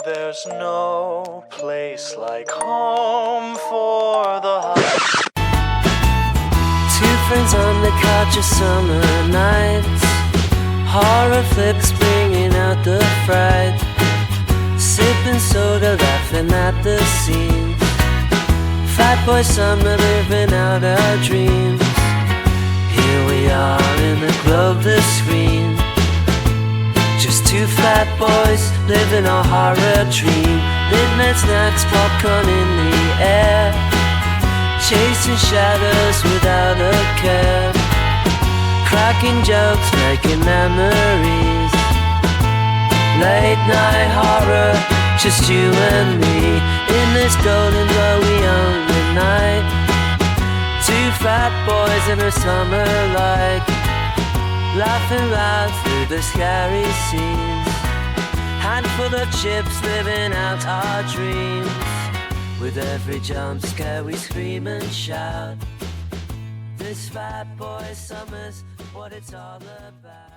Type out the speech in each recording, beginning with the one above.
There's no place like home for the heart. Two friends on the couch of summer nights, horror flicks bringing out the fright, sipping soda, laughing at the scenes, fat boy summer living out our dreams. Here we are in the gloveless screen, just two fat boys living a horror dream. Midnight snacks, popcorn in the air, chasing shadows without a care, cracking jokes, making memories. Late night horror, just you and me, in this golden glowy only night. Two fat boys in a summer light, laughing loud through the scary scenes. Handful of chips living out our dreams. With every jump scare we scream and shout. This fat boy summer's what it's all about.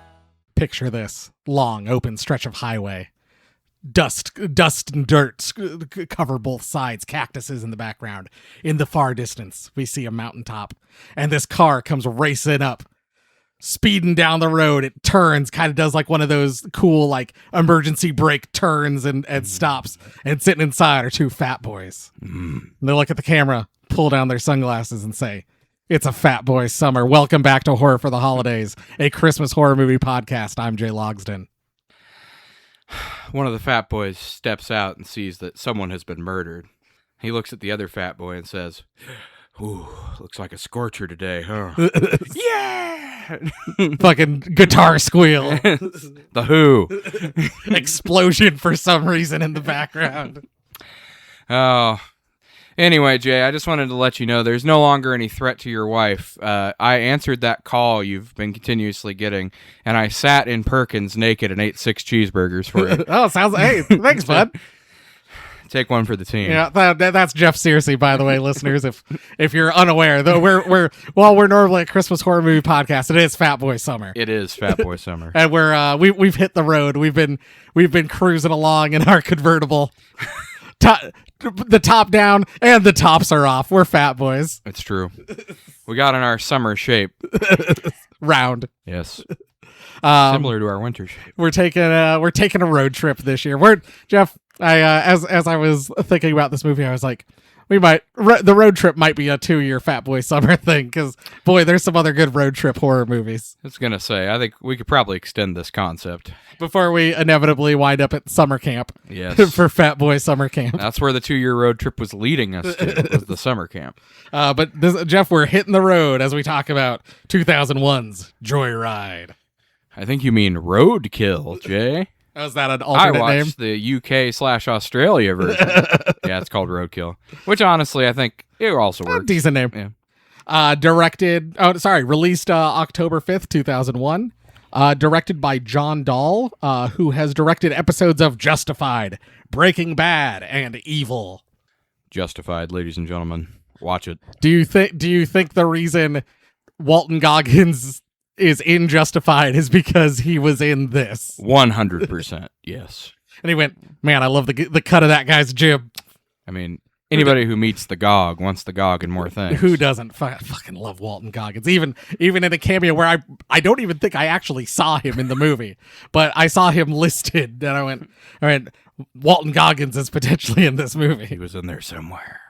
Picture this long open stretch of highway. Dust and dirt cover both sides, cactuses in the background. In the far distance, we see a mountaintop, and this car comes racing up, speeding down the road. It turns, kind of does like one of those cool like emergency brake turns and stops, and sitting inside are two fat boys. And they look at the camera, pull down their sunglasses, and say, "It's a fat boy summer. Welcome back to Horror for the Holidays, a Christmas horror movie podcast. I'm Jay Logsden." One of the fat boys steps out and sees that someone has been murdered. He looks at the other fat boy and says, "Ooh, looks like a scorcher today, huh?" Yeah! Fucking guitar squeal. The Who. Explosion for some reason in the background. Oh. Anyway, Jay, I just wanted to let you know there's no longer any threat to your wife. I answered that call you've been continuously getting, and I sat in Perkins naked and ate 6 cheeseburgers for you. Oh, sounds. Hey, thanks, bud. Take one for the team. Yeah, that's Jeff Searcy, by the way, listeners. If you're unaware, though, we're normally a Christmas horror movie podcast. It is Fat Boy Summer. It is Fat Boy Summer, and we've hit the road. We've been cruising along in our convertible. The top down and the tops are off. We're fat boys. It's true. We got in our summer shape. Round. Yes. Similar to our winter shape. We're taking a road trip this year. Jeff. As I was thinking about this movie, I was like, the road trip might be a 2-year Fat Boy Summer thing, because boy, there's some other good road trip horror movies. I was gonna say, I think we could probably extend this concept before we inevitably wind up at summer camp. Yes. For Fat Boy Summer Camp. That's where the 2-year road trip was leading us to, was the summer camp. But Jeff, we're hitting the road as we talk about 2001's Joyride. I think you mean Roadkill, Jay. Oh, is that an alternate name? I watched the UK/Australia version. Yeah, it's called Roadkill. Which honestly, I think it also works. Decent name. Yeah. Released October 5th, 2001. Directed by John Dahl, who has directed episodes of Justified, Breaking Bad, and Evil. Justified, ladies and gentlemen. Watch it. Do you think the reason Walton Goggins is in Justified is because he was in this? 100%, yes. And he went, "Man, I love the cut of that guy's jib." I mean, anybody who meets the Gog wants the Gog and more things. Who doesn't? Fucking love Walton Goggins. Even in a cameo where I don't even think I actually saw him in the movie, but I saw him listed, and I went, Walton Goggins is potentially in this movie. He was in there somewhere.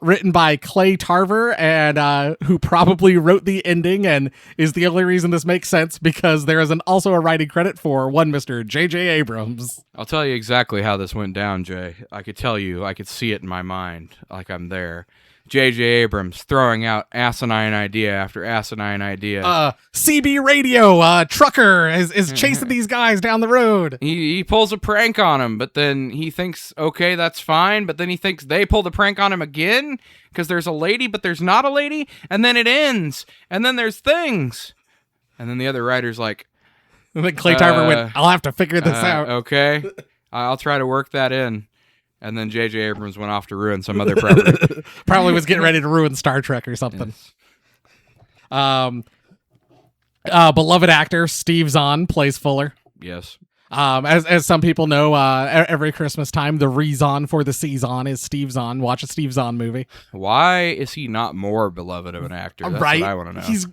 Written by Clay Tarver, and who probably wrote the ending and is the only reason this makes sense, because there is also a writing credit for one Mr. J.J. Abrams. I'll tell you exactly how this went down, Jay. I could see it in my mind, like I'm there. J.J. Abrams throwing out asinine idea after asinine idea. CB radio, trucker is chasing these guys down the road. He pulls a prank on him, but then he thinks, okay, that's fine. But then he thinks they pull the prank on him again because there's a lady, but there's not a lady. And then it ends. And then there's things. And then the other writer's like... And then Clay Tarver went, "I'll have to figure this out." Okay, I'll try to work that in. And then J.J. Abrams went off to ruin some other property. Probably was getting ready to ruin Star Trek or something. Yes. Beloved actor Steve Zahn plays Fuller. Yes. As some people know, every Christmas time, the reason for the season is Steve Zahn. Watch a Steve Zahn movie. Why is he not more beloved of an actor? That's Right? what I want to know. He's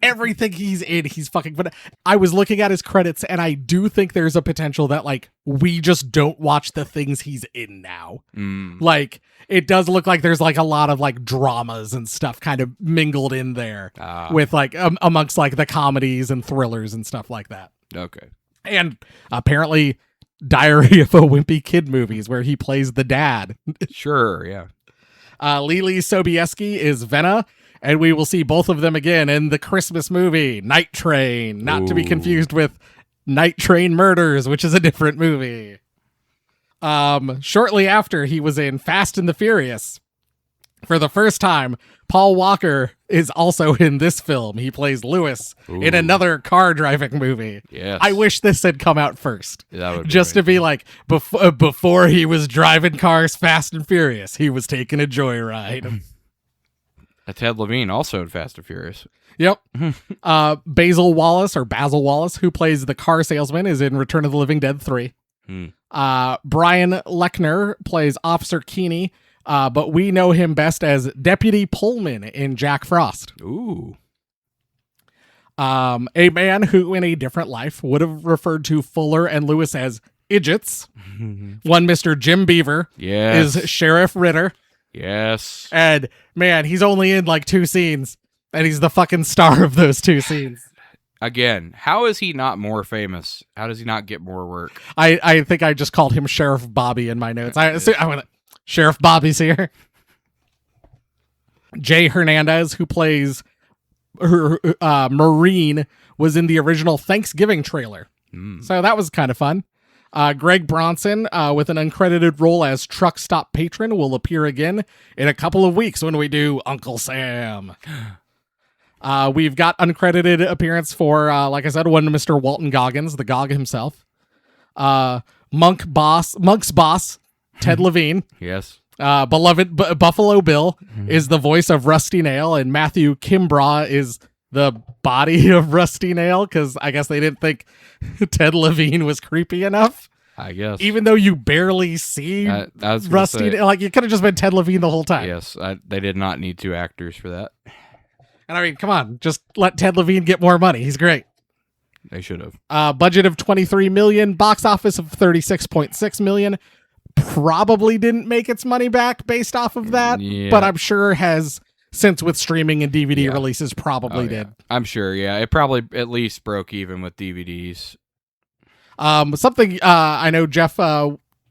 everything he's in. He's fucking. But I was looking at his credits, and I do think there's a potential that like we just don't watch the things he's in now. Like it does look like there's like a lot of like dramas and stuff kind of mingled in there with like amongst like the comedies and thrillers and stuff like that. Okay. And apparently Diary of a Wimpy Kid movies where he plays the dad. Sure, yeah. Lily Sobieski is Venna, and we will see both of them again in the Christmas movie Night Train, not to be confused with Night Train Murders, which is a different movie. Shortly after, he was in Fast and the Furious. For the first time, Paul Walker is also in this film. He plays Lewis in another car driving movie. Yes. I wish this had come out first. That would be just to be like, before he was driving cars fast and furious, he was taking a joyride. Ted Levine also in Fast and Furious. Yep. Basil Wallace, who plays the car salesman, is in Return of the Living Dead 3. Brian Lechner plays Officer Keeney, but we know him best as Deputy Pullman in Jack Frost. Ooh. A man who in a different life would have referred to Fuller and Lewis as idiots. One Mr. Jim Beaver is Sheriff Ritter. Yes. And man, he's only in like 2 scenes, and he's the fucking star of those 2 scenes. Again, how is he not more famous? How does he not get more work? I think I just called him Sheriff Bobby in my notes. I went, Sheriff Bobby's here. Jay Hernandez, who plays Marine, was in the original Thanksgiving trailer. So that was kind of fun. Greg Bronson, with an uncredited role as truck stop patron, will appear again in a couple of weeks when we do Uncle Sam. We've got uncredited appearance for, like I said, one Mr. Walton Goggins, the Gog himself. Monk's boss, Ted Levine. Yes. Beloved Buffalo Bill is the voice of Rusty Nail, and Matthew Kimbrough is the body of Rusty Nail, because I guess they didn't think Ted Levine was creepy enough. I guess. Even though you barely see Rusty Nail, like, you could have just been Ted Levine the whole time. Yes, they did not need 2 actors for that. And I mean, come on, just let Ted Levine get more money. He's great. They should have. Budget of $23 million, box office of $36.6 million. Probably didn't make its money back based off of that, but I'm sure has since with streaming and DVD releases probably did. I'm sure, yeah. It probably at least broke even with DVDs. Something I know Jeff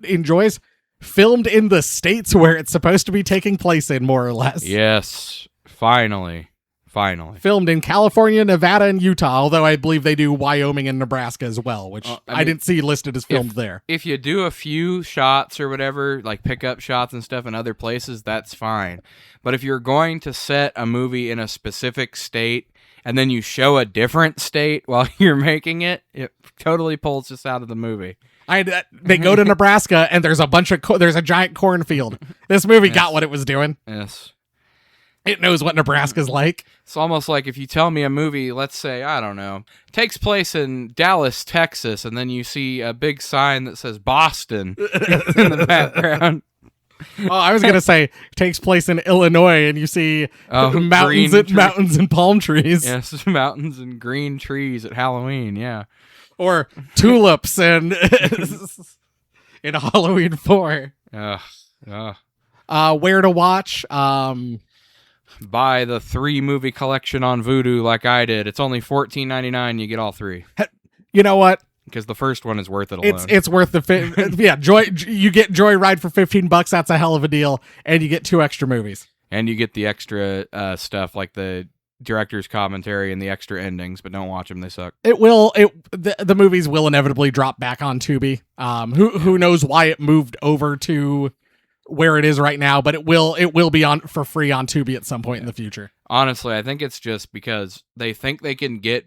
enjoys, filmed in the states where it's supposed to be taking place in, more or less. Yes, finally. Filmed in California, Nevada, and Utah, although I believe they do Wyoming and Nebraska as well, which I didn't see listed as filmed there. If you do a few shots or whatever, like pickup shots and stuff in other places, that's fine. But if you're going to set a movie in a specific state and then you show a different state while you're making it, it totally pulls us out of the movie. They go to Nebraska and there's a giant cornfield. This movie got what it was doing. Yes. It knows what Nebraska's like. It's almost like if you tell me a movie, let's say, I don't know, takes place in Dallas, Texas, and then you see a big sign that says Boston in the background. Oh, I was going to say takes place in Illinois, and you see mountains and palm trees. Yes, mountains and green trees at Halloween, yeah. Or tulips and in Halloween 4. Where to watch? Buy the 3 movie collection on Vudu like I did. It's only $14.99. You get all 3. You know what? Because the first one is worth it alone. It's worth the you get Joyride for $15. That's a hell of a deal, and you get 2 extra movies. And you get the extra stuff like the director's commentary and the extra endings, but don't watch them; they suck. The movies will inevitably drop back on Tubi. Who knows why it moved over to where it is right now, but it will be on for free on Tubi at some point in the future. Honestly, I think it's just because they think they can get,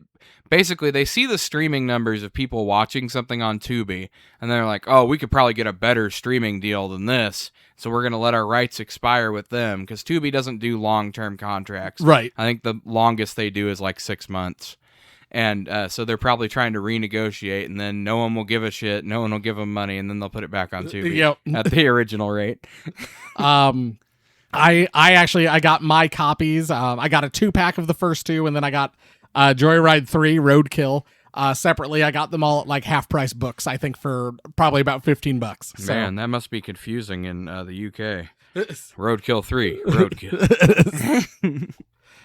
basically they see the streaming numbers of people watching something on Tubi, and they're like, oh, we could probably get a better streaming deal than this, so we're going to let our rights expire with them, because Tubi doesn't do long-term contracts. Right. I think the longest they do is like 6 months. And so they're probably trying to renegotiate, and then no one will give a shit. No one will give them money, and then they'll put it back on Tubi Yep. at the original rate. I got my copies. I got a 2-pack of the first 2, and then I got Joyride 3, Roadkill. Separately, I got them all at like half-price books, I think for probably about $15. So. Man, that must be confusing in the UK. Roadkill 3, Roadkill.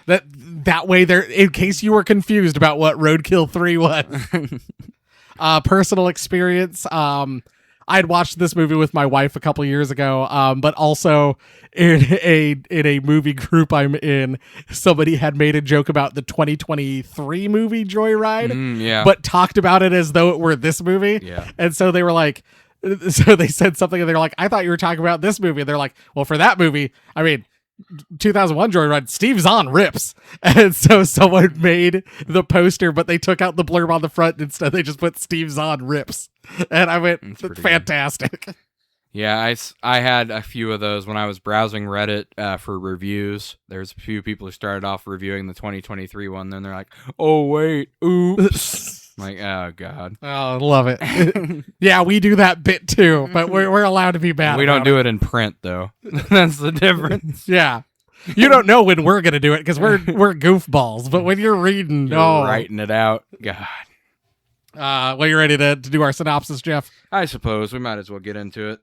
That way, there, in case you were confused about what Roadkill 3 was. Personal experience. I had watched this movie with my wife a couple years ago, but also in a movie group I'm in, somebody had made a joke about the 2023 movie Joyride, yeah. but talked about it as though it were this movie. Yeah. And so they were like, so they said something and they're like, I thought you were talking about this movie. And they're like, well, for that movie, I mean, 2001 Joyride, Steve Zahn rips. And so someone made the poster, but they took out the blurb on the front. Instead, they just put Steve Zahn rips. And I went, fantastic. Good. Yeah, I had a few of those when I was browsing Reddit for reviews. There's a few people who started off reviewing the 2023 one. Then they're like, oh, wait, oops. I'm like, oh, God. Oh, I love it. Yeah, we do that bit too, but we're allowed to be bad. We don't do it in print, though. That's the difference. Yeah. You don't know when we're going to do it because we're goofballs, but when you're reading, you're writing it out. God. Well, you ready to do our synopsis, Jeff? I suppose we might as well get into it.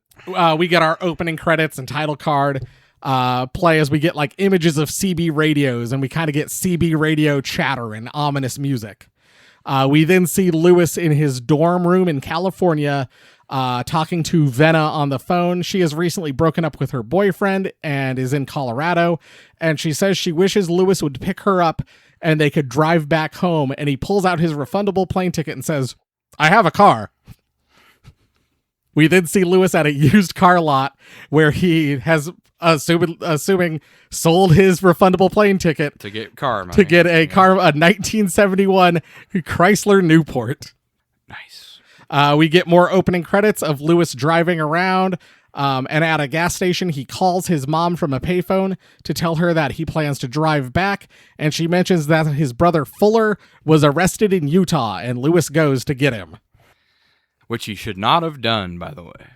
We get our opening credits and title card play as we get like images of CB radios, and we kind of get CB radio chatter and ominous music. We then see Lewis in his dorm room in California talking to Venna on the phone. She has recently broken up with her boyfriend and is in Colorado, and she says she wishes Lewis would pick her up and they could drive back home, and he pulls out his refundable plane ticket and says, I have a car. We then see Lewis at a used car lot where he has, assuming sold his refundable plane ticket to get car money. To get a car, a 1971 Chrysler Newport. Nice. We get more opening credits of Lewis driving around, and at a gas station, he calls his mom from a payphone to tell her that he plans to drive back, and she mentions that his brother Fuller was arrested in Utah, and Lewis goes to get him. Which he should not have done, by the way.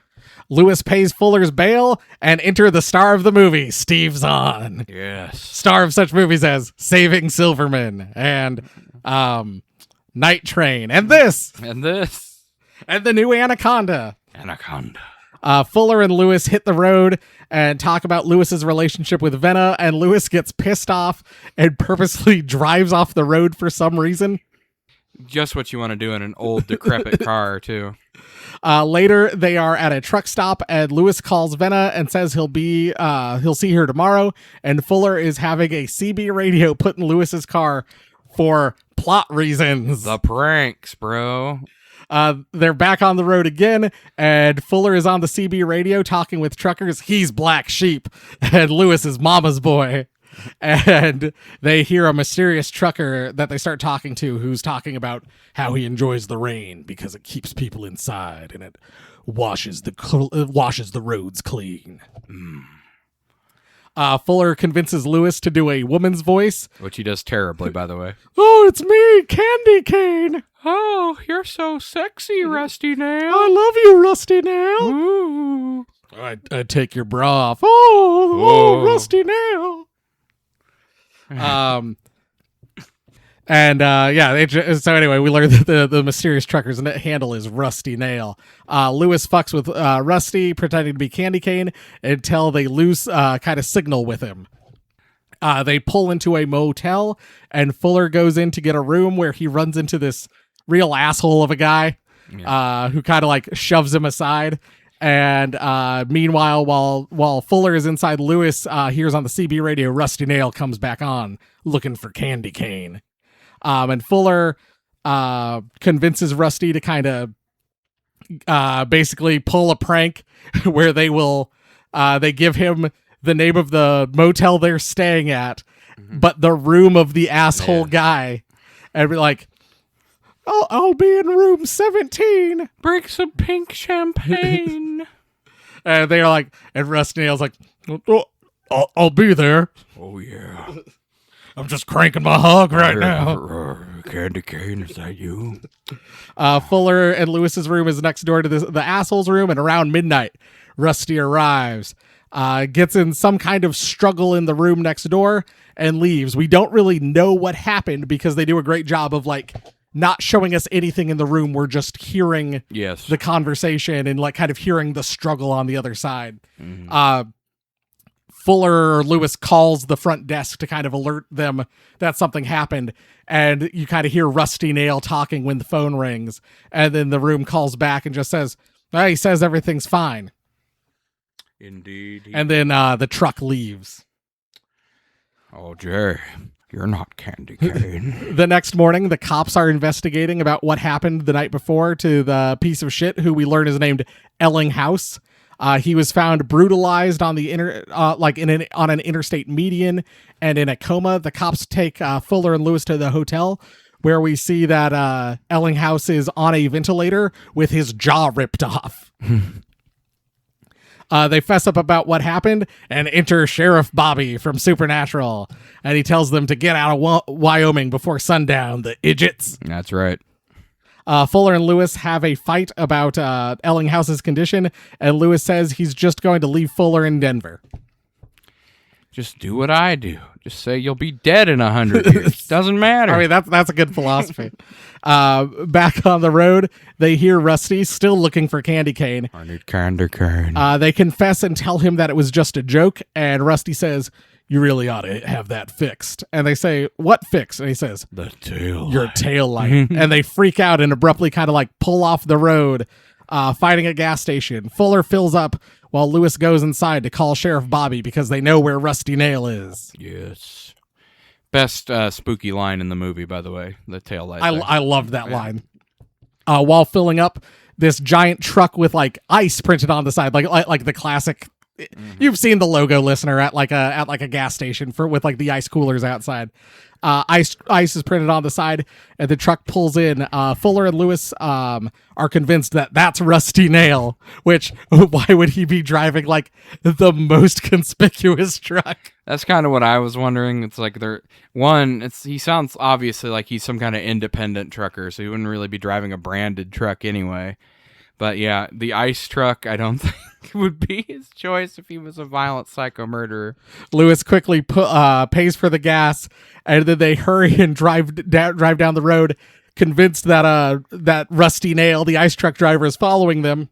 Lewis pays Fuller's bail and enter the star of the movie, Steve Zahn. Yes. Star of such movies as Saving Silverman and Night Train and this. And this. And the new Anaconda. Anaconda. Fuller and Lewis hit the road and talk about Lewis's relationship with Venna, and Lewis gets pissed off and purposely drives off the road for some reason. Just what you want to do in an old, decrepit car, too. Later, they are at a truck stop, and Lewis calls Venna and says he'll see her tomorrow, and Fuller is having a CB radio put in Lewis's car for plot reasons. The pranks, bro. They're back on the road again, and Fuller is on the CB radio talking with truckers. He's Black Sheep, and Lewis is Mama's boy. And they hear a mysterious trucker that they start talking to who's talking about how he enjoys the rain because it keeps people inside and it washes the roads clean. Fuller convinces Lewis to do a woman's voice. Which he does terribly, by the way. Oh, it's me, Candy Cane. Oh, you're so sexy, Rusty Nail. I love you, Rusty Nail. Ooh. I take your bra off. Oh, Rusty Nail. So anyway, we learned that the mysterious trucker's handle is Rusty Nail. Lewis fucks with Rusty, pretending to be Candy Cane, until they lose kind of signal with him. They pull into a motel, and Fuller goes in to get a room where he runs into this real asshole of a guy who kind of like shoves him aside. And meanwhile, while Fuller is inside, Lewis hears on the CB radio Rusty Nail comes back on looking for Candy Cane. And Fuller convinces Rusty to kind of basically pull a prank where they give him the name of the motel they're staying at, but the room of the asshole guy. And be like, I'll be in room 17. Bring some pink champagne. And they're like, and Rusty Nail's like, oh, I'll be there. Oh, yeah. I'm just cranking my hog right now. Candy cane, is that you? Fuller and Lewis's room is next door to the asshole's room, and around midnight, Rusty arrives, gets in some kind of struggle in the room next door, and leaves. We don't really know what happened because they do a great job of like not showing us anything in the room. We're just hearing the conversation and like kind of hearing the struggle on the other side. Fuller or Lewis calls the front desk to kind of alert them that something happened, and you kind of hear Rusty Nail talking when the phone rings, and then the room calls back and just says, he says everything's fine. Indeed. And then the truck leaves. Oh, Jay, you're not candy cane. The next morning, the cops are investigating about what happened the night before to the piece of shit who we learn is named Ellinghouse. He was found brutalized on the on an interstate median and in a coma. The cops take Fuller and Lewis to the hotel, where we see that Ellinghouse is on a ventilator with his jaw ripped off. They fess up about what happened and enter Sheriff Bobby from Supernatural, and he tells them to get out of Wyoming before sundown, the idiots. That's right. Fuller and Lewis have a fight about Ellinghouse's condition, and Lewis says he's just going to leave Fuller in Denver. Just do what I do. Just say you'll be dead in 100 years. Doesn't matter. I mean, that's a good philosophy. Back on the road, they hear Rusty still looking for candy cane. I need candy cane. They confess and tell him that it was just a joke, and Rusty says, you really ought to have that fixed. And they say, what fix? And he says, the tail. Your tail light. And they freak out and abruptly kind of like pull off the road, finding a gas station. Fuller fills up while Lewis goes inside to call Sheriff Bobby because they know where Rusty Nail is. Yes. Best spooky line in the movie, by the way. The tail light. I loved that line. While filling up this giant truck with like ice printed on the side, like the classic. You've seen the logo, listener, at like a gas station with like the ice coolers outside. Ice is printed on the side, and the truck pulls in. Fuller and Lewis are convinced that that's Rusty Nail. Which, why would he be driving like the most conspicuous truck? That's kind of what I was wondering. It's like he sounds obviously like he's some kind of independent trucker, so he wouldn't really be driving a branded truck anyway. But yeah, the ice truck, I don't think would be his choice if he was a violent psycho murderer. Lewis quickly pays for the gas, and then they hurry and drive down the road, convinced that Rusty Nail, the ice truck driver, is following them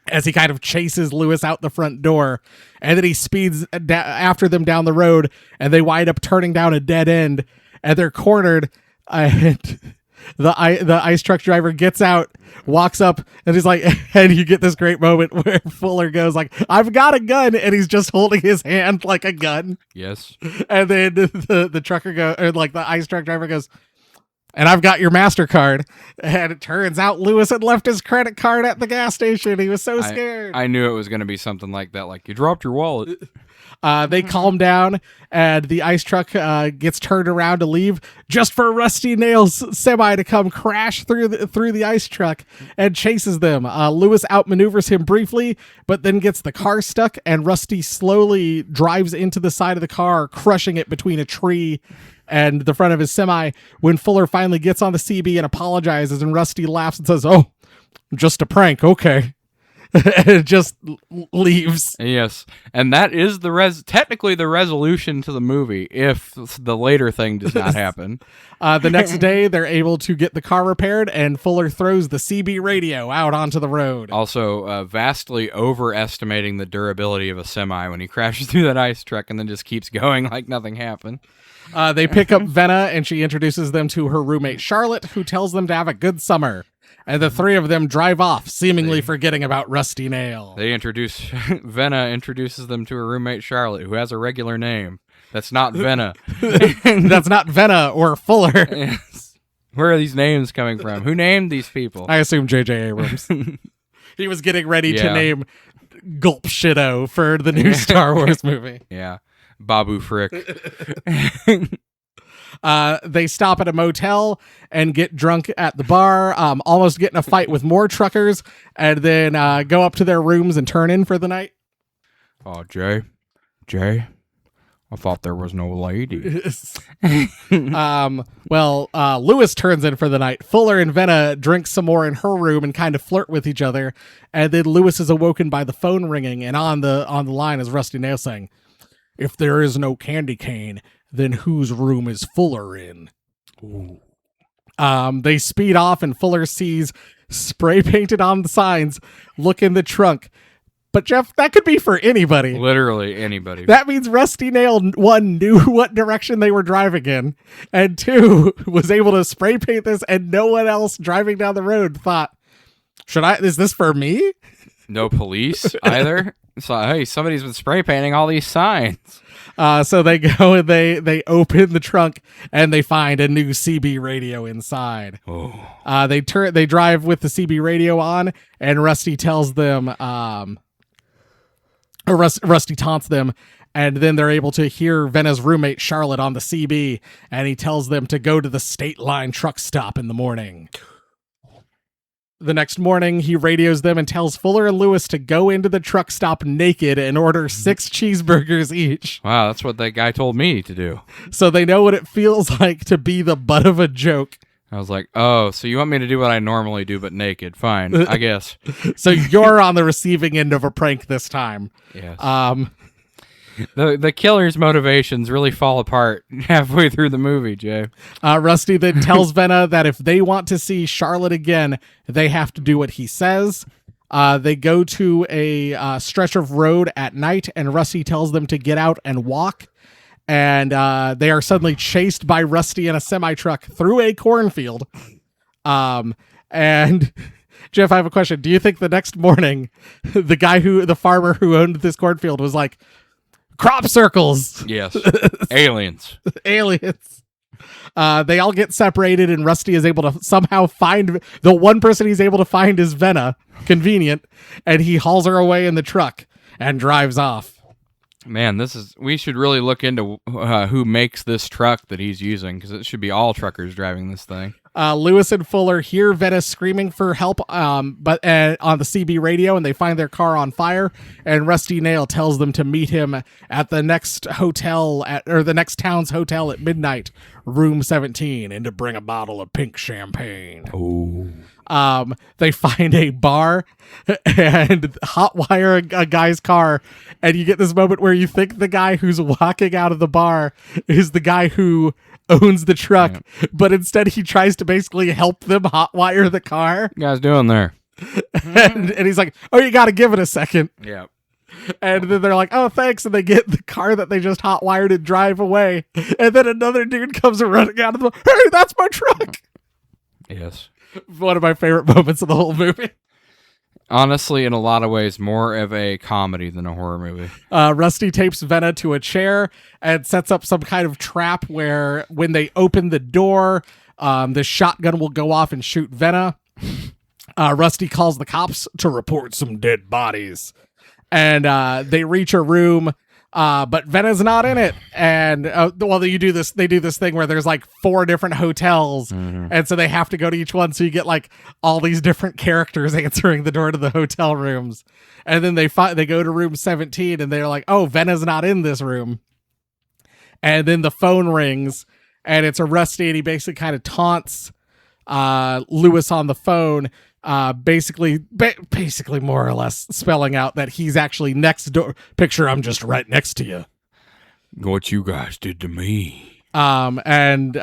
as he kind of chases Lewis out the front door. And then he speeds after them down the road, and they wind up turning down a dead end, and they're cornered. And the ice truck driver gets out, walks up, and he's like, and you get this great moment where Fuller goes like, I've got a gun, and he's just holding his hand like a gun. Yes. And then the trucker the ice truck driver goes, and I've got your MasterCard. And it turns out Lewis had left his credit card at the gas station. He was so scared. I knew it was going to be something like that, like you dropped your wallet. They calm down, and the ice truck gets turned around to leave, just for Rusty Nail's semi to come crash through the ice truck and chases them. Lewis outmaneuvers him briefly, but then gets the car stuck, and Rusty slowly drives into the side of the car, crushing it between a tree and the front of his semi. When Fuller finally gets on the CB and apologizes, and Rusty laughs and says, "Oh, just a prank, okay." And it just leaves. Yes, and that is technically the resolution to the movie if the later thing does not happen. The next day, they're able to get the car repaired, and Fuller throws the CB radio out onto the road. Also, vastly overestimating the durability of a semi when he crashes through that ice truck and then just keeps going like nothing happened. They pick up Venna, and she introduces them to her roommate Charlotte, who tells them to have a good summer. And the three of them drive off, seemingly forgetting about Rusty Nail. Venna introduces them to her roommate Charlotte, who has a regular name. That's not Venna. That's not Venna or Fuller. Yes. Where are these names coming from? Who named these people? I assume J.J. Abrams. He was getting ready to name Gulp Shitto for the new Star Wars movie. Yeah. Babu Frick. They stop at a motel and get drunk at the bar, almost get in a fight with more truckers, and then go up to their rooms and turn in for the night. Oh, Jay, I thought there was no lady. Lewis turns in for the night. Fuller and Venna drink some more in her room and kind of flirt with each other. And then Lewis is awoken by the phone ringing, and on the line is Rusty Nail saying, "If there is no candy cane, then whose room is Fuller in?" Ooh. They speed off, and Fuller sees spray painted on the signs, "Look in the trunk." But Jeff, that could be for anybody. Literally anybody. That means Rusty Nail, one, knew what direction they were driving in, and two, was able to spray paint this, and no one else driving down the road thought, is this for me? No police either. So, hey, somebody's been spray painting all these signs. So they go and they open the trunk, and they find a new CB radio inside. Oh. They drive with the CB radio on, and Rusty tells them, Rusty taunts them, and then they're able to hear Venna's roommate Charlotte on the CB, and he tells them to go to the State Line truck stop in the morning. The next morning, he radios them and tells Fuller and Lewis to go into the truck stop naked and order 6 cheeseburgers each. Wow, that's what that guy told me to do. So they know what it feels like to be the butt of a joke. I was like, oh, so you want me to do what I normally do but naked. Fine, I guess. So you're on the receiving end of a prank this time. Yes. The killer's motivations really fall apart halfway through the movie, Jay. Rusty then tells Venna that if they want to see Charlotte again, they have to do what he says. They go to a stretch of road at night, and Rusty tells them to get out and walk. And they are suddenly chased by Rusty in a semi-truck through a cornfield. And Jeff, I have a question. Do you think the next morning, the farmer who owned this cornfield was like, crop circles? Yes. Aliens. Aliens. They all get separated, and Rusty is able to somehow find the one person he's able to find is Venna. Convenient. And he hauls her away in the truck and drives off. Man, we should really look into who makes this truck that he's using, because it should be all truckers driving this thing. Lewis and Fuller hear Venna screaming for help, but on the CB radio, and they find their car on fire. And Rusty Nail tells them to meet him at the next the next town's hotel at midnight, room 17, and to bring a bottle of pink champagne. Oh. They find a bar and hotwire a guy's car, and you get this moment where you think the guy who's walking out of the bar is the guy who owns the truck, but instead he tries to basically help them hotwire the car. What you guys doing there? and he's like, "Oh, you got to give it a second." Yeah. And then they're like, "Oh, thanks," and they get the car that they just hotwired and drive away. And then another dude comes running out of the, "Hey, that's my truck!" Yes. One of my favorite moments of the whole movie. Honestly, in a lot of ways, more of a comedy than a horror movie. Rusty tapes Venna to a chair and sets up some kind of trap where when they open the door, the shotgun will go off and shoot Venna. Rusty calls the cops to report some dead bodies. And they reach her room, but Venna's not in it. And they do this thing where there's like 4 different hotels, and so they have to go to each one. So you get like all these different characters answering the door to the hotel rooms. And then they go to room 17, and they're like, "Oh, Venna's not in this room." And then the phone rings, and it's a Rusty, and he basically kind of taunts Lewis on the phone. Basically more or less spelling out that he's actually next door. Picture, I'm just right next to you. What you guys did to me. And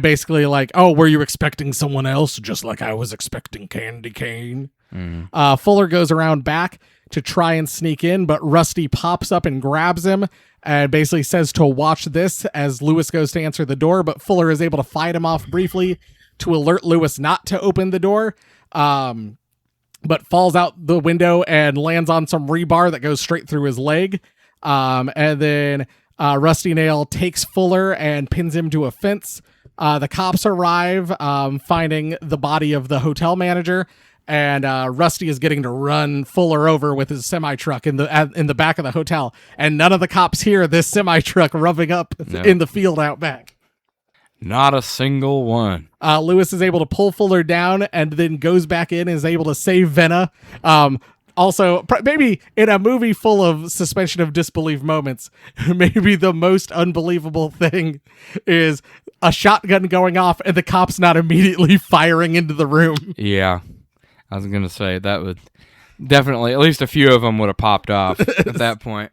basically like, "Oh, were you expecting someone else? Just like I was expecting candy cane." Fuller goes around back to try and sneak in, but Rusty pops up and grabs him and basically says to watch this as Lewis goes to answer the door, but Fuller is able to fight him off briefly to alert Lewis not to open the door, but falls out the window and lands on some rebar that goes straight through his leg. And then Rusty Nail takes Fuller and pins him to a fence. The cops arrive, finding the body of the hotel manager, and Rusty is getting to run Fuller over with his semi-truck in the back of the hotel. And none of the cops hear this semi-truck rubbing up in the field out back. Not a single one. Lewis is able to pull Fuller down and then goes back in and is able to save Venna. Also, maybe in a movie full of suspension of disbelief moments, maybe the most unbelievable thing is a shotgun going off and the cops not immediately firing into the room. Yeah. I was going to say that would definitely, at least a few of them would have popped off at that point.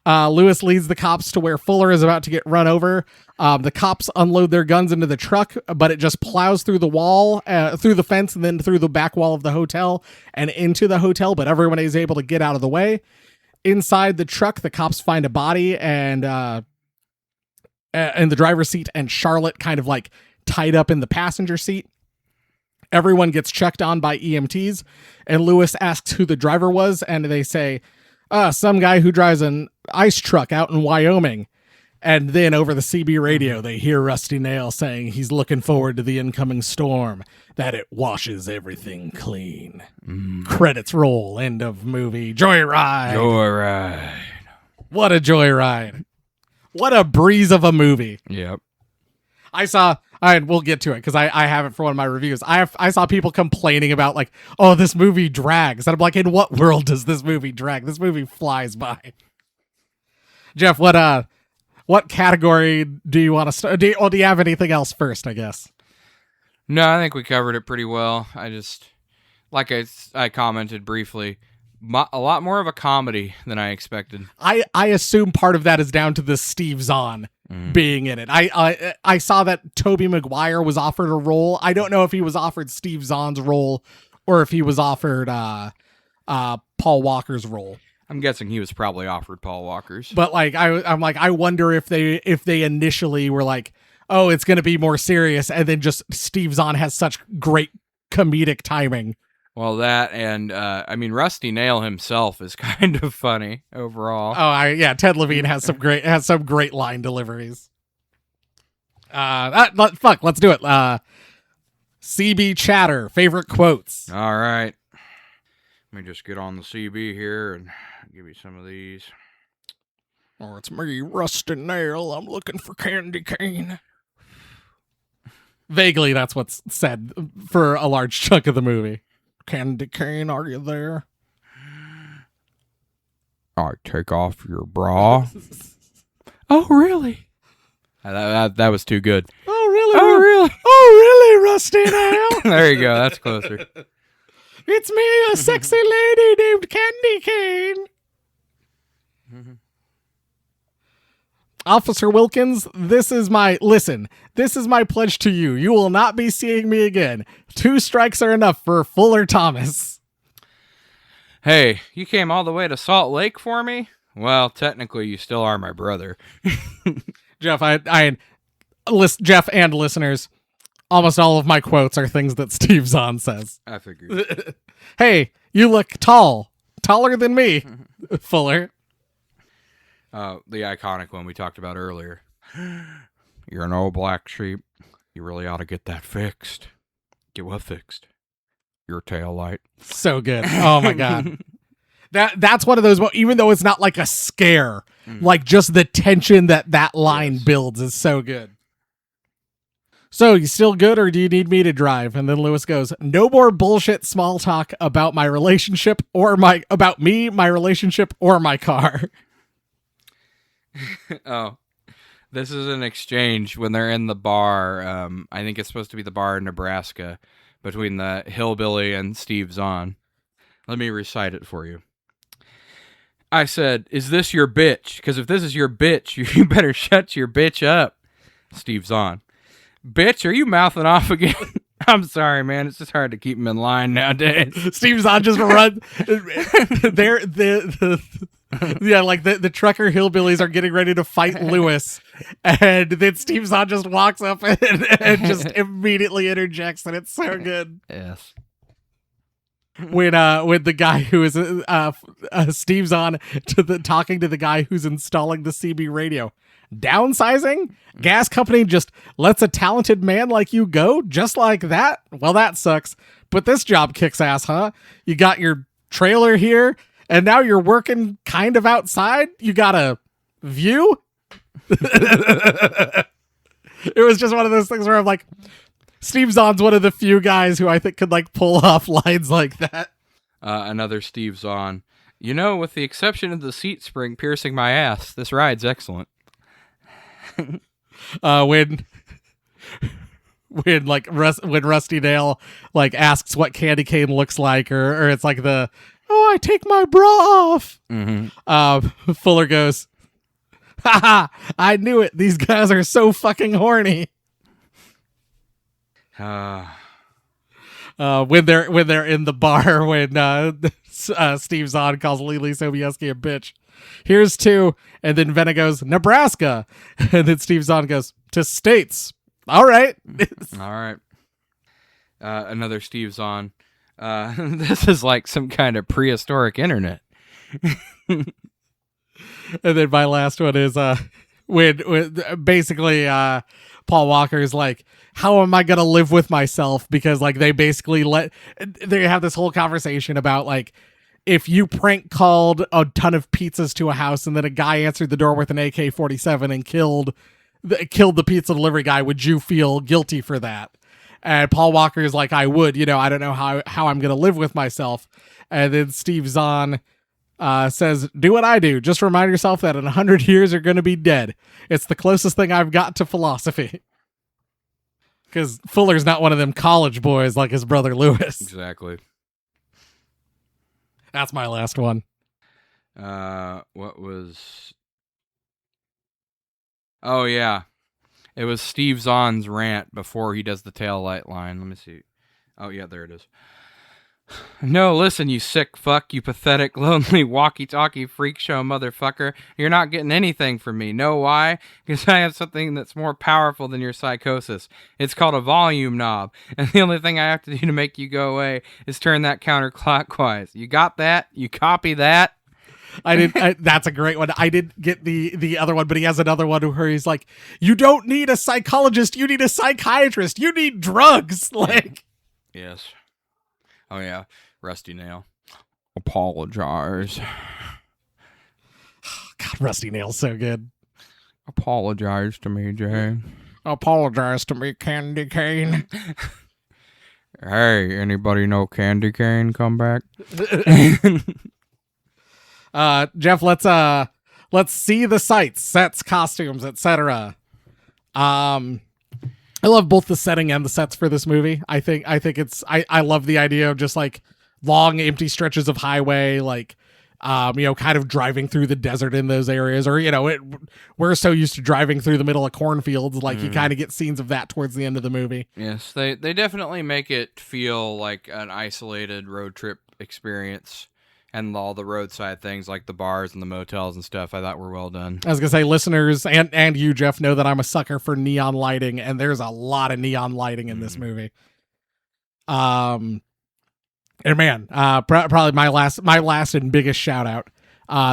Lewis leads the cops to where Fuller is about to get run over. The cops unload their guns into the truck, but it just plows through the wall, through the fence, and then through the back wall of the hotel and into the hotel, but everyone is able to get out of the way. Inside the truck, the cops find a body and in the driver's seat, and Charlotte kind of like tied up in the passenger seat. Everyone gets checked on by EMTs, and Lewis asks who the driver was, and they say, some guy who drives an ice truck out in Wyoming. And then over the CB radio, they hear Rusty Nail saying he's looking forward to the incoming storm, that it washes everything clean. Credits roll, end of movie. Joyride. Joyride. What a joyride. What a breeze of a movie. Yep. We'll get to it because I have it for one of my reviews. I saw people complaining about like, oh, this movie drags. And I'm like, in what world does this movie drag? This movie flies by. Jeff, what category do you want to start? Do you have anything else first, I guess? No, I think we covered it pretty well. I just, like I commented briefly, a lot more of a comedy than I expected. I assume part of that is down to the Steve Zahn being in it. I saw that Tobey Maguire was offered a role. I don't know if he was offered Steve Zahn's role or if he was offered Paul Walker's role. I'm guessing he was probably offered Paul Walker's. But like I'm like, I wonder if they initially were like, oh, it's going to be more serious, and then just Steve Zahn has such great comedic timing. Well, that and I mean, Rusty Nail himself is kind of funny overall. Oh, Ted Levine has some great line deliveries. Let's do it. CB chatter, favorite quotes. All right, let me just get on the CB here and give you some of these. Oh, it's me, Rusty Nail. I'm looking for candy cane. Vaguely, that's what's said for a large chunk of the movie. Candy cane, are you there? I take off your bra. Oh, really? That was too good. Oh, really? Oh, really? Oh, really, Rusty Nail? There you go. That's closer. It's me, a sexy lady named Candy Cane. Mm-hmm. Officer Wilkins, this is my pledge to you. You will not be seeing me again. 2 strikes are enough for Fuller Thomas. Hey, you came all the way to Salt Lake for me? Well, technically, you still are my brother. Jeff, Jeff and listeners, almost all of my quotes are things that Steve Zahn says. I figured. Hey, you look tall. Taller than me, Fuller. The iconic one we talked about earlier. You're an old black sheep. You really ought to get that fixed. Get what fixed? Your tail light. So good. Oh my God. That's one of those, even though it's not like a scare, like just the tension that line builds is so good. So, you still good, or do you need me to drive? And then Lewis goes, no more bullshit small talk about my relationship about me, my relationship, or my car. Oh, this is an exchange when they're in the bar. I think it's supposed to be the bar in Nebraska between the hillbilly and Steve Zahn. Let me recite it for you. I said, is this your bitch? Because if this is your bitch, you better shut your bitch up. Steve Zahn. Bitch, are you mouthing off again? I'm sorry, man. It's just hard to keep him in line nowadays. Steve Zahn just runs. The trucker hillbillies are getting ready to fight Lewis, and then Steve Zahn just walks up and just immediately interjects, and it's so good. Yes. When the guy who is Steve Zahn talking to the guy who's installing the CB radio. Downsizing? Gas company just lets a talented man like you go just like that? Well, that sucks. But this job kicks ass, huh? You got your trailer here, and now you're working kind of outside? You got a view? It was just one of those things where I'm like, Steve Zahn's one of the few guys who I think could like pull off lines like that. Another Steve Zahn. You know, with the exception of the seat spring piercing my ass, this ride's excellent. When when Rusty Nail like asks what candy cane looks like, or it's like I take my bra off. Fuller goes, haha, I knew it. These guys are so fucking horny. When they're in the bar, when Steve Zahn calls Lily Sobieski a bitch. Here's two, and then Venna goes, Nebraska, and then Steve Zahn goes, to states. All right. All right. Another Steve Zahn. This is like some kind of prehistoric internet. And then my last one is when basically Paul Walker is like, how am I gonna live with myself? Because like they basically they have this whole conversation about like, if you prank called a ton of pizzas to a house and then a guy answered the door with an AK-47 and killed the pizza delivery guy, would you feel guilty for that? And Paul Walker is like, I would. I don't know how I'm gonna live with myself. And then Steve Zahn says, do what I do. Just remind yourself that in 100 years you're going to be dead. It's the closest thing I've got to philosophy. Because Fuller's not one of them college boys like his brother Lewis. Exactly. That's my last one. What was... Oh, yeah. It was Steve Zahn's rant before he does the tail light line. Let me see. Oh, yeah, there it is. No, listen, you sick fuck, you pathetic, lonely, walkie-talkie freak show motherfucker. You're not getting anything from me. Know why? Because I have something that's more powerful than your psychosis. It's called a volume knob, and the only thing I have to do to make you go away is turn that counterclockwise. You got that? You copy that? That's a great one. I didn't get the other one, but he has another one where he's like, you don't need a psychologist, you need a psychiatrist, you need drugs. Like, yes. Oh, yeah. Rusty Nail. Apologize. God, Rusty Nail's so good. Apologize to me, Jay. Apologize to me, Candy Cane. Hey, anybody know Candy Cane come back? Jeff, let's see the sights, sets, costumes, etc. I love both the setting and the sets for this movie. I think I love the idea of just like long empty stretches of highway, like kind of driving through the desert in those areas, or we're so used to driving through the middle of cornfields, like you kind of get scenes of that towards the end of the movie. Yes, they definitely make it feel like an isolated road trip experience. And all the roadside things like the bars and the motels and stuff, I thought were well done. I was going to say, listeners and you, Jeff, know that I'm a sucker for neon lighting, and there's a lot of neon lighting in this movie. And man, probably my last and biggest shout out.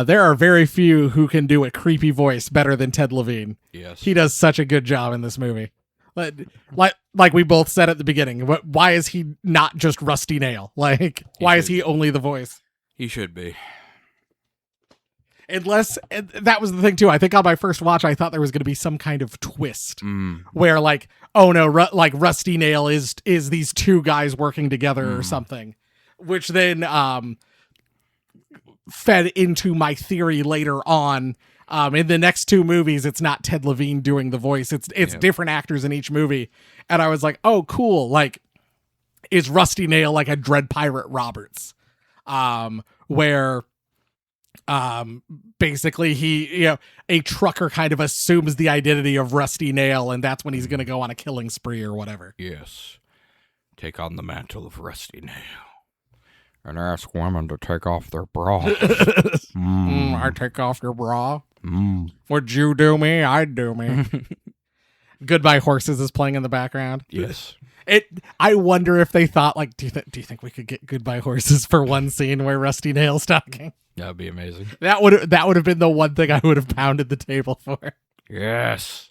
There are very few who can do a creepy voice better than Ted Levine. Yes. He does such a good job in this movie. Like we both said at the beginning, why is he not just Rusty Nail? Like, why is he only the voice? He should be. Unless, and that was the thing too. I think on my first watch, I thought there was going to be some kind of twist where like, oh no, like Rusty Nail is these two guys working together or something, which then fed into my theory later on. In the next two movies, it's not Ted Levine doing the voice. It's different actors in each movie. And I was like, oh, cool. Like, is Rusty Nail like a Dread Pirate Roberts? Where basically he, a trucker kind of assumes the identity of Rusty Nail, and that's when he's going to go on a killing spree or whatever. Yes. Take on the mantle of Rusty Nail. And ask women to take off their bra. I take off your bra. Would you do me? I'd do me. Goodbye Horses is playing in the background. Yes. I wonder if they thought, like, do you think we could get Goodbye Horses for one scene where Rusty Nail's talking? That would be amazing. That would have been the one thing I would have pounded the table for. Yes.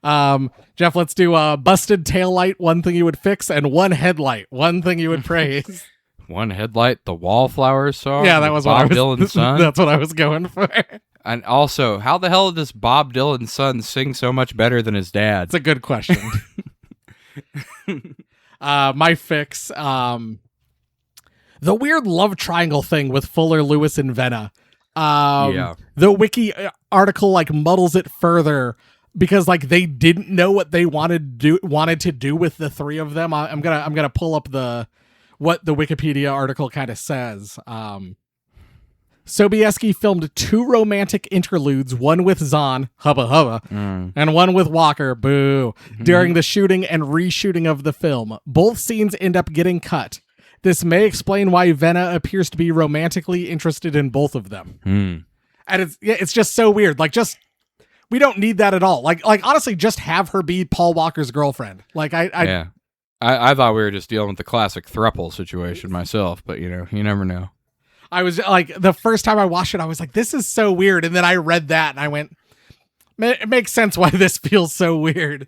Jeff, let's do a busted taillight, one thing you would fix, and one headlight, one thing you would praise. One headlight, the Wallflowers song. Yeah, that was Bob Dylan's son. That's what I was going for. And also, how the hell does Bob Dylan's son sing so much better than his dad? It's a good question. My fix, the weird love triangle thing with Fuller, Lewis, and Venna. Yeah. The wiki article like muddles it further because like they didn't know what they wanted to do with the three of them. I'm gonna pull up what the Wikipedia article kind of says. Sobieski filmed 2 romantic interludes, one with Zahn, hubba hubba, and one with Walker, boo, during the shooting and reshooting of the film. Both scenes end up getting cut. This may explain why Venna appears to be romantically interested in both of them. And it's just so weird. Like, we don't need that at all. Like honestly, just have her be Paul Walker's girlfriend. Like, I thought we were just dealing with the classic throuple situation myself, but you never know. I was like, the first time I watched it, I was like, this is so weird. And then I read that and I went, it makes sense why this feels so weird.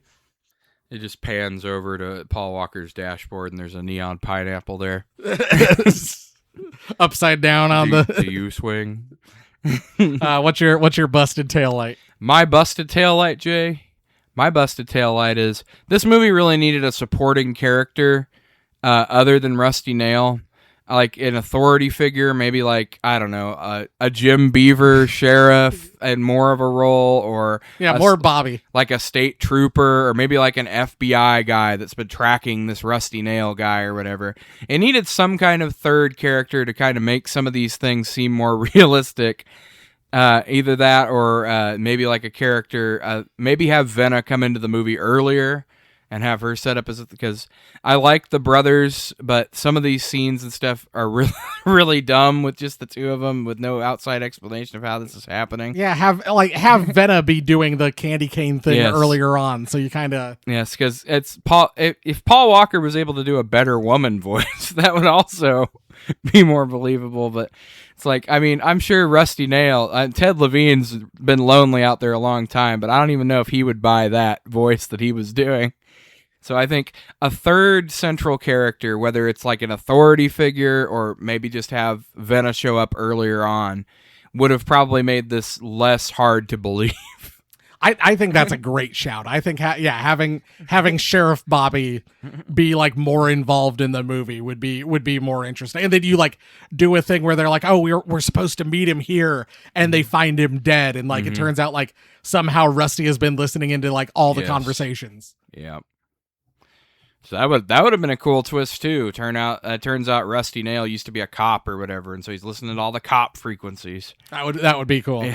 It just pans over to Paul Walker's dashboard and there's a neon pineapple there. Upside down on the U-swing. What's your busted taillight? My busted taillight, Jay? My busted taillight is, this movie really needed a supporting character other than Rusty Nail. Like an authority figure, maybe like, I don't know, a Jim Beaver sheriff and more of a role, or more Bobby, like a state trooper, or maybe like an FBI guy that's been tracking this Rusty Nail guy or whatever. It needed some kind of third character to kind of make some of these things seem more realistic. Either that or maybe like a character, maybe have Venna come into the movie earlier and have her set up because I like the brothers, but some of these scenes and stuff are really, really dumb with just the two of them with no outside explanation of how this is happening. Yeah, have Venna be doing the candy cane thing earlier on, so you kind of... Yes, because it's Paul. If Paul Walker was able to do a better woman voice, that would also be more believable, but it's like, I mean, I'm sure Rusty Nail, Ted Levine's been lonely out there a long time, but I don't even know if he would buy that voice that he was doing. So I think a third central character, whether it's like an authority figure or maybe just have Venna show up earlier on, would have probably made this less hard to believe. I think that's a great shout. I think having Sheriff Bobby be like more involved in the movie would be more interesting. And then you like do a thing where they're like, oh, we're supposed to meet him here, and they find him dead, and like it turns out like somehow Rusty has been listening into like all the conversations. Yeah. So that would have been a cool twist too. Turns out Rusty Nail used to be a cop or whatever, and so he's listening to all the cop frequencies. That would be cool.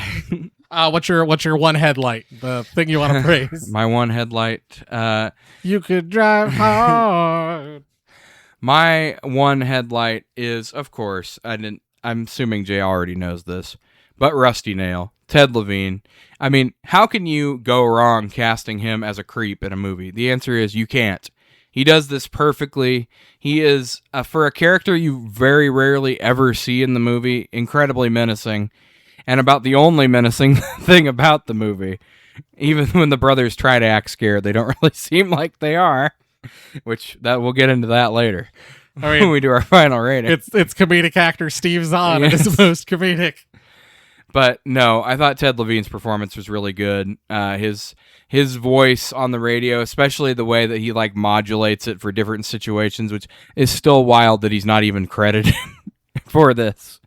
What's your one headlight? The thing you want to praise? My one headlight. You could drive hard. My one headlight is, of course, I'm assuming Jay already knows this, but Rusty Nail, Ted Levine. I mean, how can you go wrong casting him as a creep in a movie? The answer is you can't. He does this perfectly. He is, for a character you very rarely ever see in the movie, incredibly menacing. And about the only menacing thing about the movie. Even when the brothers try to act scared, they don't really seem like they are. Which, we'll get into that later. I mean, when we do our final rating. It's comedic actor Steve Zahn at his most comedic. But no, I thought Ted Levine's performance was really good. His voice on the radio, especially the way that he like modulates it for different situations, which is still wild that he's not even credited for this.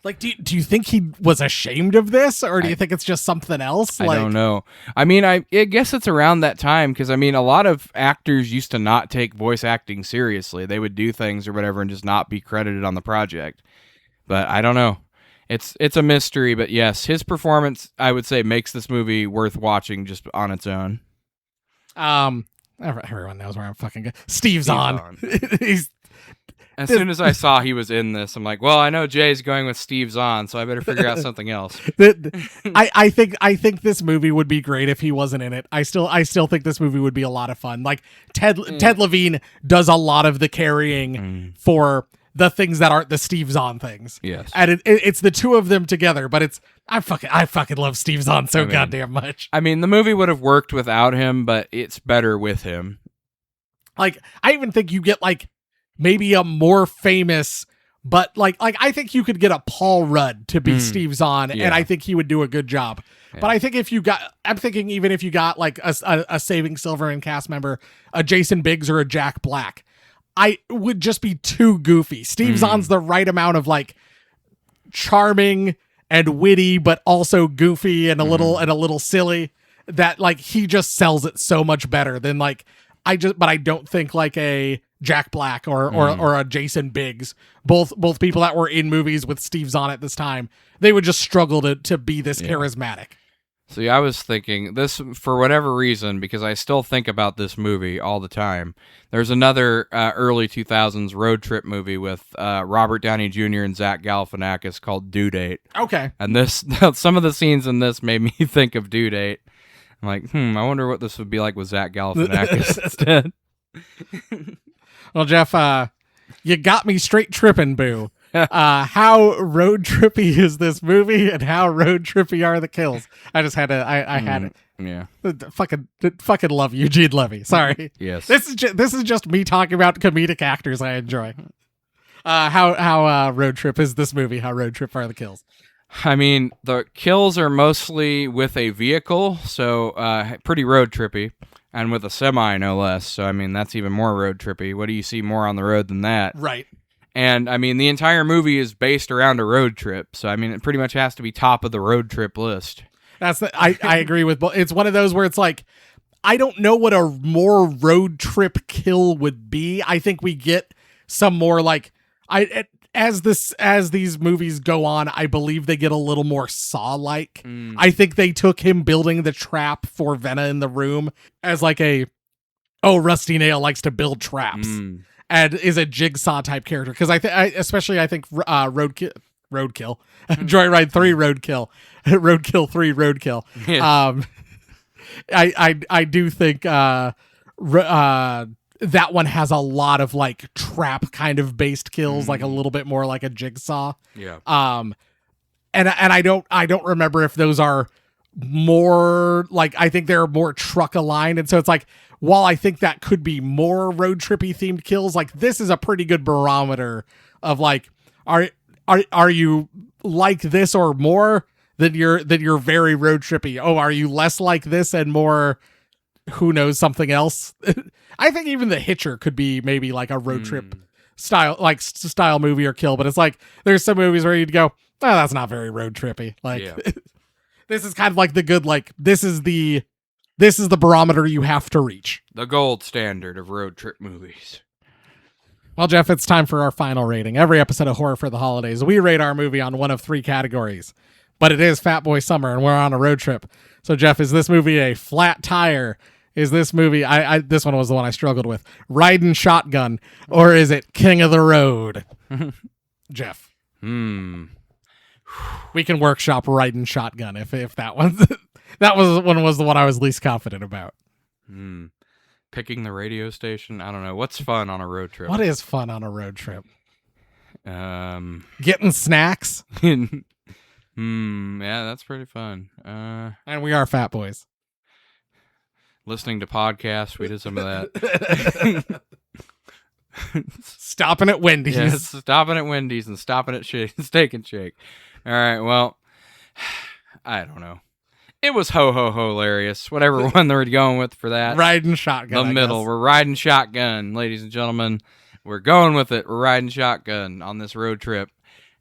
Like, do you think he was ashamed of this, or do you think it's just something else? I don't know. I mean, I guess it's around that time, because I mean, a lot of actors used to not take voice acting seriously. They would do things or whatever and just not be credited on the project. But I don't know. It's a mystery, but yes, his performance, I would say, makes this movie worth watching just on its own. Everyone knows where I'm fucking going. Steve's on. As soon as I saw he was in this, I'm like, well, I know Jay's going with Steve Zahn, so I better figure out something else. I think this movie would be great if he wasn't in it. I still think this movie would be a lot of fun. Like Ted Levine does a lot of the carrying for the things that aren't the Steve Zahn things. Yes. And it's the two of them together, but I fucking love Steve Zahn so goddamn much. I mean, the movie would have worked without him, but it's better with him. Like, I even think you get like maybe a more famous, but like I think you could get a Paul Rudd to be Steve Zahn, and I think he would do a good job. Yeah. But I think I'm thinking even if you got like a Saving Silverman cast member, a Jason Biggs or a Jack Black, I would just be too goofy. Steve Zahn's the right amount of like charming and witty, but also goofy and a little silly, that like he just sells it so much better than like but I don't think like a Jack Black or a Jason Biggs, both people that were in movies with Steve Zahn at this time, they would just struggle to be this charismatic. See, I was thinking this for whatever reason, because I still think about this movie all the time. There's another early 2000s road trip movie with Robert Downey Jr. and Zach Galifianakis called Due Date. Okay. And some of the scenes in this made me think of Due Date. I'm like, I wonder what this would be like with Zach Galifianakis instead. Well, Jeff, you got me straight tripping, boo. How road trippy is this movie, and how road trippy are the kills? I just had to. I had it. Yeah. Fucking love Eugene Levy. Sorry. Yes. This is just me talking about comedic actors I enjoy. How road trip is this movie? How road trip are the kills? I mean, the kills are mostly with a vehicle, so pretty road trippy, and with a semi, no less. So, I mean, that's even more road trippy. What do you see more on the road than that? Right. And, I mean, the entire movie is based around a road trip, so, I mean, it pretty much has to be top of the road trip list. I agree with both. It's one of those where it's like, I don't know what a more road trip kill would be. I think we get some more like as these movies go on, I believe they get a little more Saw-like. I think they took him building the trap for Venna in the room as like Rusty Nail likes to build traps and is a Jigsaw type character. Because I think Roadkill, Joyride 3 Roadkill, Roadkill 3 Roadkill. Yeah. I do think that one has a lot of like trap kind of based kills, like a little bit more like a Jigsaw. Yeah. And I don't remember if those are more like, I think they're more truck aligned, and so it's like, while I think that could be more road trippy themed kills, like this is a pretty good barometer of like, are you like this or more than you're very road trippy? Oh, are you less like this and more who knows something else? I think even The Hitcher could be maybe like a road trip style movie or kill, but it's like there's some movies where you'd go, oh, that's not very road trippy. Like this is kind of like the good, like this is the barometer you have to reach. The gold standard of road trip movies. Well, Jeff, it's time for our final rating. Every episode of Horror for the Holidays, we rate our movie on one of three categories. But it is Fat Boy Summer, and we're on a road trip. So, Jeff, is this movie a flat tire? Is this movie, this one was the one I struggled with, riding shotgun, or is it King of the Road? Jeff. We can workshop riding shotgun if that one was the one I was least confident about. Picking the radio station. I don't know. What's fun on a road trip? What is fun on a road trip? Getting snacks. Yeah, that's pretty fun. And we are fat boys. Listening to podcasts. We did some of that. Stopping at Wendy's. Yes, stopping at Wendy's and stopping at Steak and Shake. All right, well, I don't know. It was hilarious. Whatever one they're going with for that. Riding shotgun. The middle. We're riding shotgun, ladies and gentlemen. We're going with it. We're riding shotgun on this road trip.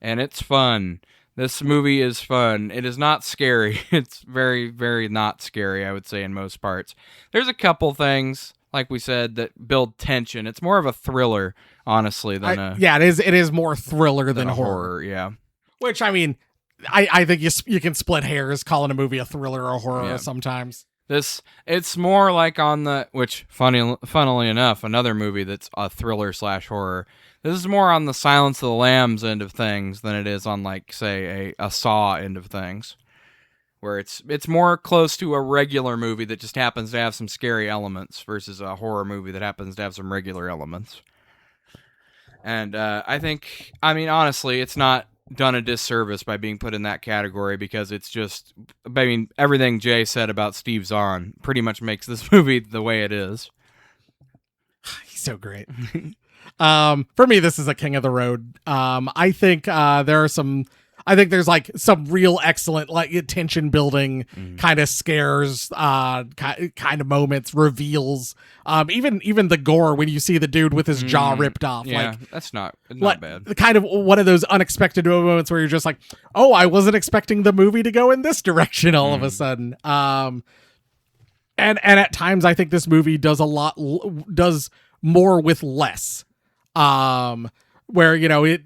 And it's fun. This movie is fun. It is not scary. It's very, very not scary, I would say, in most parts. There's a couple things, like we said, that build tension. It's more of a thriller, honestly, than it is more thriller than horror. Yeah. Which, I mean, I think you can split hairs calling a movie a thriller or horror sometimes. It's more like on the, which funnily enough, another movie that's a thriller / horror. This is more on the Silence of the Lambs end of things than it is on, like, say, a Saw end of things, where it's more close to a regular movie that just happens to have some scary elements versus a horror movie that happens to have some regular elements. And I think, I mean, honestly, it's not done a disservice by being put in that category, because it's just, I mean, everything Jay said about Steve Zahn pretty much makes this movie the way it is. He's so great. For me, this is a King of the Road. I think there are some I think there's like some real excellent like tension building kind of scares, kind of moments, reveals. Even the gore when you see the dude with his jaw ripped off. Yeah, like that's not bad. kind of one of those unexpected moments where you're just like, oh, I wasn't expecting the movie to go in this direction all of a sudden. And at times I think this movie does does more with less. Where, you know,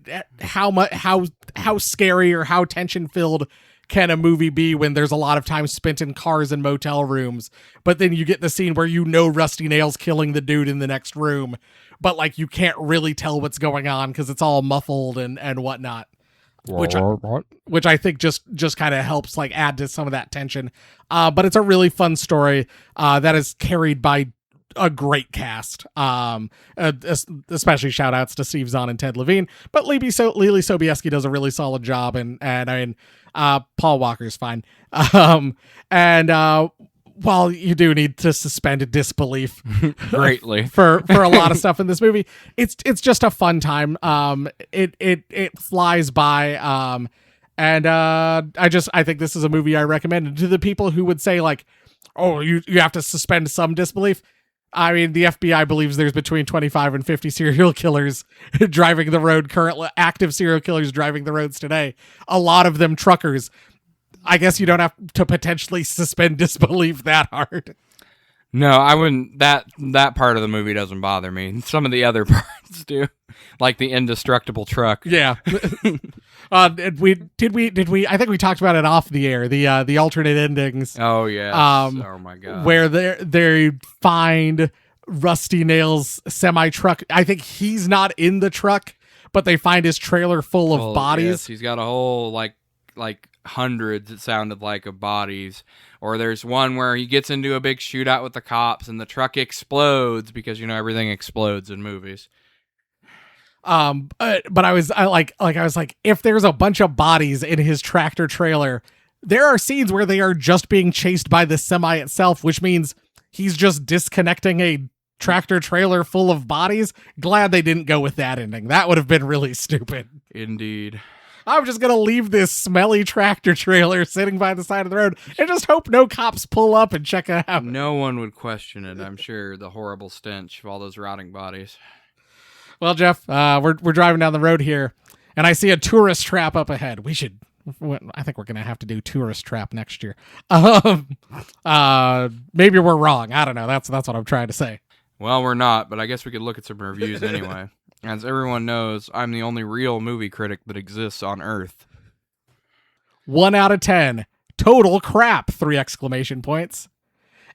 how scary or how tension filled can a movie be when there's a lot of time spent in cars and motel rooms, but then you get the scene where you know Rusty Nail's killing the dude in the next room, but like you can't really tell what's going on because it's all muffled and whatnot. Which I think just kind of helps like add to some of that tension. But it's a really fun story that is carried by a great cast. Especially shout outs to Steve Zahn and Ted Levine, but Lily Sobieski does a really solid job, and I mean, Paul Walker's fine. While you do need to suspend disbelief greatly for a lot of stuff in this movie, it's just a fun time. It flies by. I think this is a movie I recommend. And to the people who would say like, oh, you have to suspend some disbelief. I mean, the FBI believes there's between 25 and 50 serial killers driving the road currently, active serial killers driving the roads today. A lot of them truckers. I guess you don't have to potentially suspend disbelief that hard. No, I wouldn't. That part of the movie doesn't bother me. Some of the other parts do, like the indestructible truck. Yeah. Did we? I think we talked about it off the air. The alternate endings. Oh yeah. Oh my god. Where they find Rusty Nail's semi truck. I think he's not in the truck, but they find his trailer full of bodies. Yes, he's got a whole like hundreds, it sounded like, of bodies. Or there's one where he gets into a big shootout with the cops and the truck explodes because, you know, everything explodes in movies. But I was like, if there's a bunch of bodies in his tractor trailer, there are scenes where they are just being chased by the semi itself, which means he's just disconnecting a tractor trailer full of bodies. Glad they didn't go with that ending. That would have been really stupid. Indeed. I'm just going to leave this smelly tractor trailer sitting by the side of the road and just hope no cops pull up and check it out. No one would question it, I'm sure, the horrible stench of all those rotting bodies. Well, Jeff, we're driving down the road here, and I see a tourist trap up ahead. I think we're going to have to do tourist trap next year. Maybe we're wrong. I don't know. That's what I'm trying to say. Well, we're not, but I guess we could look at some reviews anyway. As everyone knows, I'm the only real movie critic that exists on Earth. 1 out of 10. Total crap! 3 exclamation points.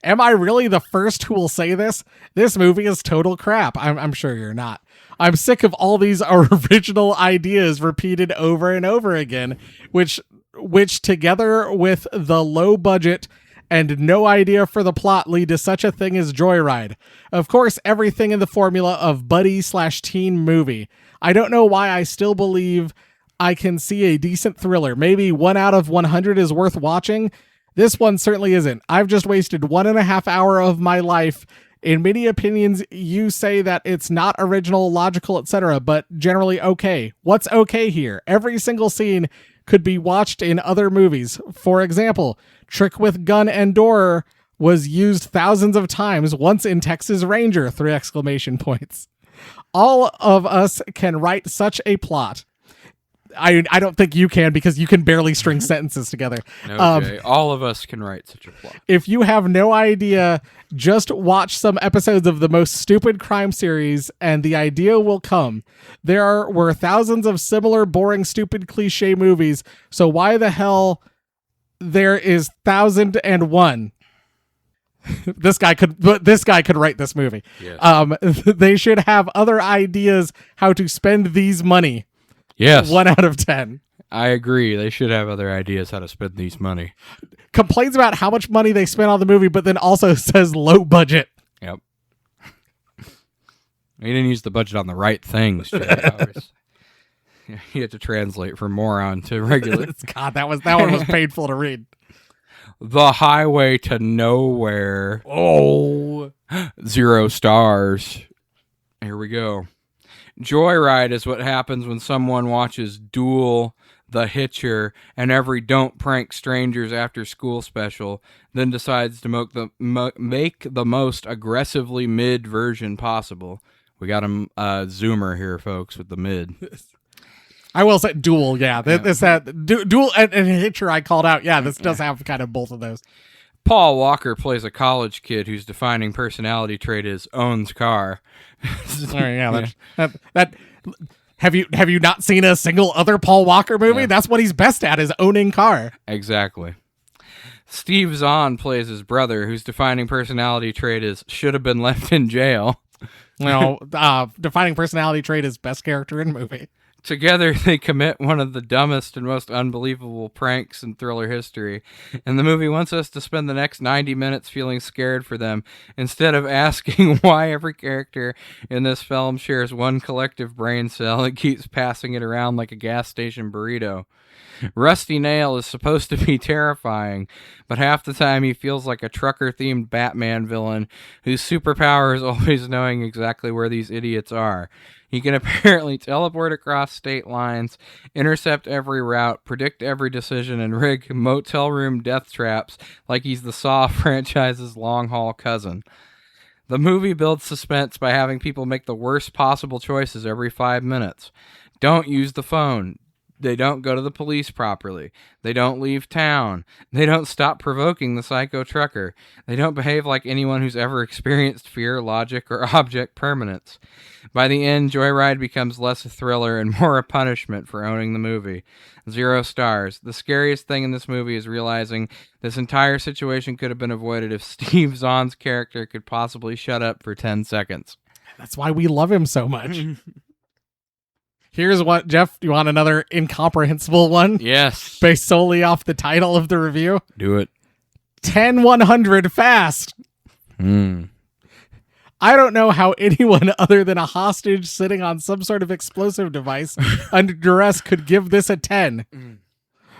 Am I really the first who will say this? This movie is total crap. I'm sure you're not. I'm sick of all these original ideas repeated over and over again, which together with the low budget and no idea for the plot lead to such a thing as Joyride. Of course, everything in the formula of buddy/teen movie. I don't know why I still believe I can see a decent thriller. Maybe 1 out of 100 is worth watching. This one certainly isn't. I've just wasted 1.5 hours of my life. In many opinions, you say that it's not original, logical, etc., but generally okay. What's okay here? Every single scene could be watched in other movies. For example, Trick with Gun and Door was used thousands of times, once in Texas Ranger, 3 exclamation points. All of us can write such a plot. I don't think you can, because you can barely string sentences together. Okay, all of us can write such a plot. If you have no idea, just watch some episodes of the most stupid crime series and the idea will come. There were thousands of similar boring, stupid, cliche movies, so why the hell there is 1001? This guy could write this movie. Yes. They should have other ideas how to spend these money. Yes. 1 out of 10. I agree. They should have other ideas how to spend these money. Complains about how much money they spent on the movie, but then also says low budget. Yep. He didn't use the budget on the right things, Jay. You have to translate from moron to regular. God, that one was painful to read. The Highway to Nowhere. Oh. 0 stars. Here we go. Joyride is what happens when someone watches Duel, The Hitcher, and every Don't Prank Strangers After School special, then decides to make the most aggressively mid version possible. We got a zoomer here, folks, with the mid. I will say Duel, yeah. This Duel and Hitcher I called out. Yeah, this does have kind of both of those. Paul Walker plays a college kid whose defining personality trait is owns car. That have you not seen a single other Paul Walker movie? Yeah. That's what he's best at, is owning car. Exactly. Steve Zahn plays his brother, whose defining personality trait is should have been left in jail. Defining personality trait is best character in movie. Together, they commit one of the dumbest and most unbelievable pranks in thriller history, and the movie wants us to spend the next 90 minutes feeling scared for them, instead of asking why every character in this film shares one collective brain cell and keeps passing it around like a gas station burrito. Rusty Nail is supposed to be terrifying, but half the time he feels like a trucker-themed Batman villain whose superpower is always knowing exactly where these idiots are. He can apparently teleport across state lines, intercept every route, predict every decision, and rig motel room death traps like he's the Saw franchise's long-haul cousin. The movie builds suspense by having people make the worst possible choices every 5 minutes. Don't use the phone. They don't go to the police properly. They don't leave town. They don't stop provoking the psycho trucker. They don't behave like anyone who's ever experienced fear, logic, or object permanence. By the end, Joyride becomes less a thriller and more a punishment for owning the movie. 0 stars. The scariest thing in this movie is realizing this entire situation could have been avoided if Steve Zahn's character could possibly shut up for 10 seconds. That's why we love him so much. Here's what, Jeff, do you want another incomprehensible one? Yes. Based solely off the title of the review? Do it. 10-100 fast. I don't know how anyone other than a hostage sitting on some sort of explosive device under duress could give this a 10.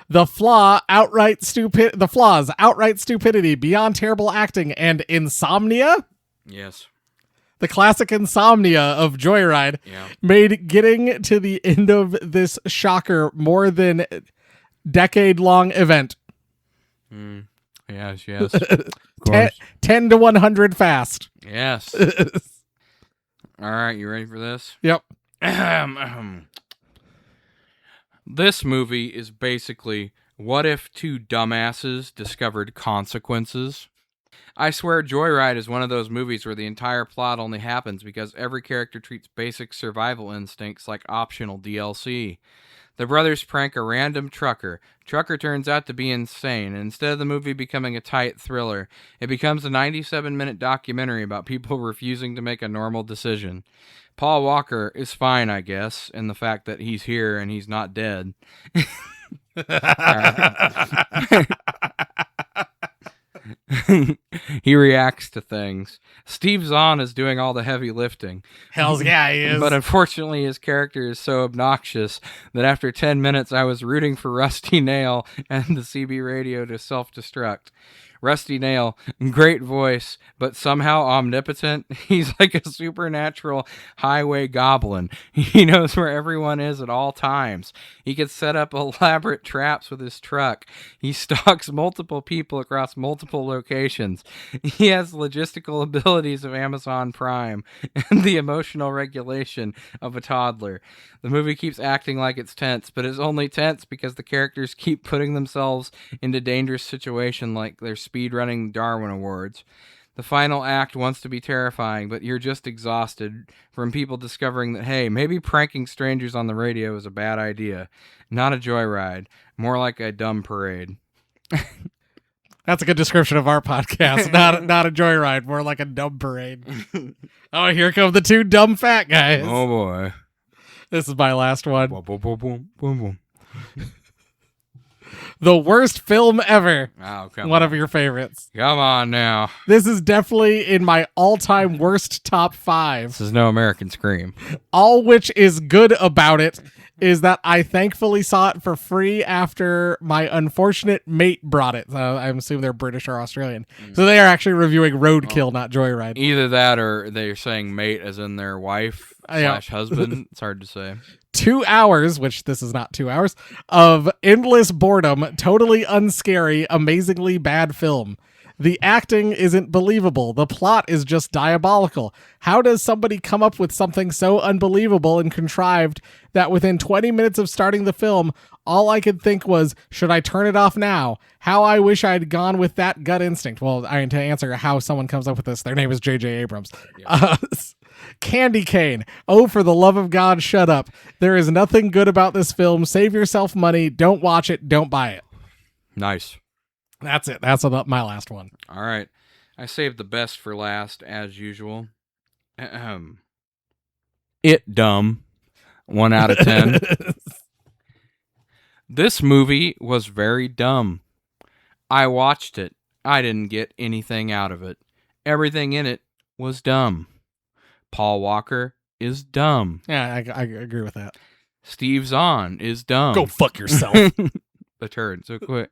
The flaws, outright stupidity, beyond terrible acting, and insomnia? Yes. The classic insomnia of Joyride made getting to the end of this shocker more than decade-long event. Yes. Of 10-100 fast. Yes. All right, you ready for this? Yep. This movie is basically, what if two dumbasses discovered consequences? I swear Joyride is one of those movies where the entire plot only happens because every character treats basic survival instincts like optional DLC. The brothers prank a random trucker. Trucker turns out to be insane, and instead of the movie becoming a tight thriller, it becomes a 97-minute documentary about people refusing to make a normal decision. Paul Walker is fine, I guess, in the fact that he's here and he's not dead. He reacts to things. Steve Zahn is doing all the heavy lifting. Hells yeah, he is. But unfortunately, his character is so obnoxious that after 10 minutes, I was rooting for Rusty Nail and the CB radio to self-destruct. Rusty Nail, great voice, but somehow omnipotent. He's like a supernatural highway goblin. He knows where everyone is at all times. He can set up elaborate traps with his truck. He stalks multiple people across multiple locations. He has logistical abilities of Amazon Prime and the emotional regulation of a toddler. The movie keeps acting like it's tense, but it's only tense because the characters keep putting themselves into dangerous situations like they're speedrunning Darwin Awards. The final act wants to be terrifying, but you're just exhausted from people discovering that, hey, maybe pranking strangers on the radio is a bad idea. Not a joyride, more like a dumb parade. That's a good description of our podcast. Not a joyride, more like a dumb parade. Oh, here come the two dumb fat guys. Oh, boy. This is my last one. Boom, boom, boom, boom, boom, boom. The worst film ever. Oh, One of your favorites. Come on now. This is definitely in my all-time worst top 5. This is no American Scream. All which is good about it is that I thankfully saw it for free after my unfortunate mate brought it. I'm assuming they're British or Australian. So they are actually reviewing Roadkill, not Joyride. Either that or they're saying mate as in their wife / husband. It's hard to say. 2 hours, which this is not 2 hours, of endless boredom, totally unscary, amazingly bad film. The acting isn't believable. The plot is just diabolical. How does somebody come up with something so unbelievable and contrived that within 20 minutes of starting the film, all I could think was, should I turn it off now? How I wish I'd gone with that gut instinct. Well, I mean, to answer how someone comes up with this, their name is J.J. Abrams. Yeah. Candy cane. Oh, for the love of God, shut up. There is nothing good about this film. Save yourself money. Don't watch it. Don't buy it. Nice. That's it. That's about my last one. All right. I saved the best for last, as usual. It dumb. 1 out of 10. This movie was very dumb. I watched it. I didn't get anything out of it. Everything in it was dumb. Paul Walker is dumb. Yeah, I agree with that. Steve Zahn is dumb. Go fuck yourself. The turn so quick.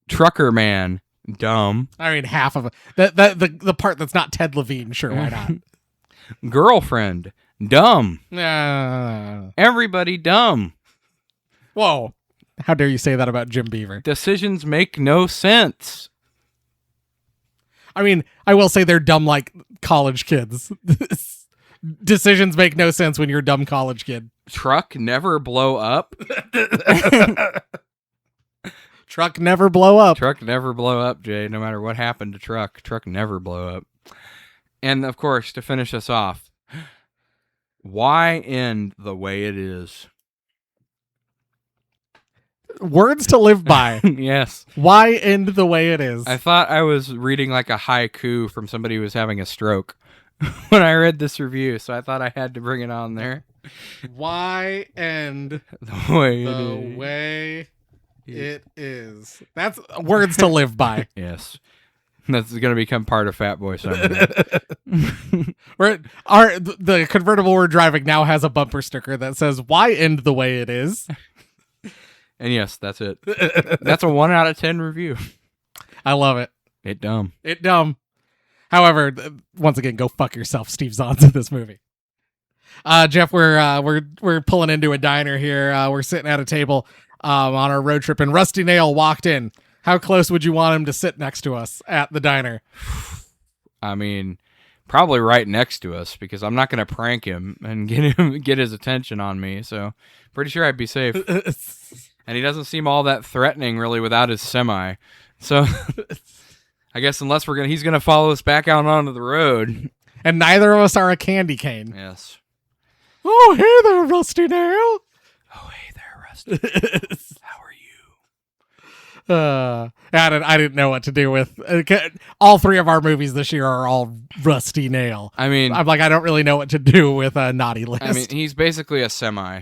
Trucker Man, dumb. I mean, half of it. The part that's not Ted Levine, sure, why not? Girlfriend, dumb. Uh, Everybody dumb. Whoa. How dare you say that about Jim Beaver? Decisions make no sense. I mean, I will say they're dumb like college kids. Decisions make no sense when you're a dumb college kid. Truck never blow up. Truck never blow up. Truck never blow up, Jay. No matter what happened to Truck, Truck never blow up. And of course, to finish us off, why end the way it is? Words to live by. Yes. Why end the way it is? I thought I was reading like a haiku from somebody who was having a stroke when I read this review, so I thought I had to bring it on there. Why end The way the way it is? That's words to live by. Yes. That's going to become part of Fat Boy Summer. The convertible we're driving now has a bumper sticker that says, why end the way it is? And yes, that's it. That's a 1 out of 10 review. I love it. It dumb. It dumb. However, once again, go fuck yourself, Steve Zahn's in this movie. Jeff, we're pulling into a diner here. We're sitting at a table on our road trip, and Rusty Nail walked in. How close would you want him to sit next to us at the diner? I mean, probably right next to us, because I'm not going to prank him and get his attention on me. So pretty sure I'd be safe. And he doesn't seem all that threatening, really, without his semi. So I guess unless he's gonna follow us back out onto the road. And neither of us are a candy cane. Yes. Oh, hey there, Rusty Nail. Oh, hey there, Rusty. How are you? I didn't know what to do with all three of our movies this year are all Rusty Nail. I mean, I'm like, I don't really know what to do with a naughty list. I mean, he's basically a semi.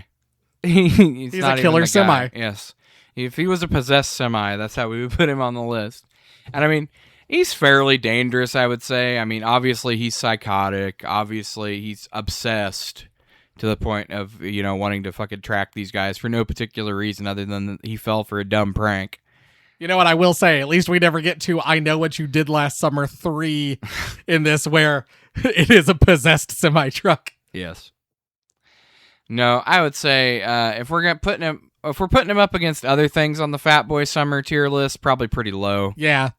he's a not killer even semi. Guy. Yes. If he was a possessed semi, that's how we would put him on the list. And I mean, he's fairly dangerous, I would say. I mean, obviously he's psychotic. Obviously he's obsessed to the point of, wanting to fucking track these guys for no particular reason other than that he fell for a dumb prank. You know what I will say? At least we never get to I Know What You Did Last Summer 3 in this, where it is a possessed semi-truck. Yes. No, I would say if we're putting him up against other things on the Fat Boy Summer tier list, probably pretty low. Yeah,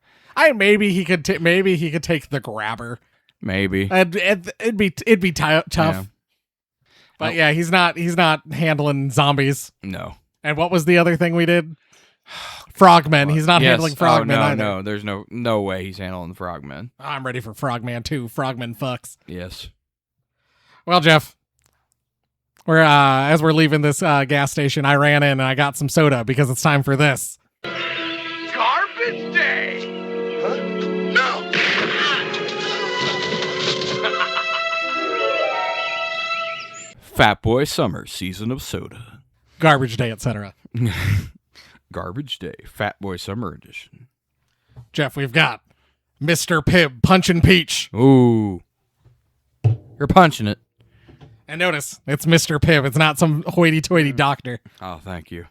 maybe he could take the Grabber. Maybe it'd be tough. Yeah. But yeah, he's not handling zombies. No. And what was the other thing we did? Frogmen. He's not handling Frogmen either. No, there's no way he's handling the Frogmen. I'm ready for Frogman 2. Frogman fucks. Yes. Well, Jeff, as we're leaving this gas station, I ran in and I got some soda because it's time for this. Garbage day! Huh? No! Fat Boy Summer Season of Soda. Garbage day, etc. Garbage Day, Fat Boy Summer Edition. Jeff, we've got Mr. Pibb Punchin' Peach. Ooh. You're punching it. And notice, it's Mr. Pibb. It's not some hoity-toity doctor. Oh, thank you.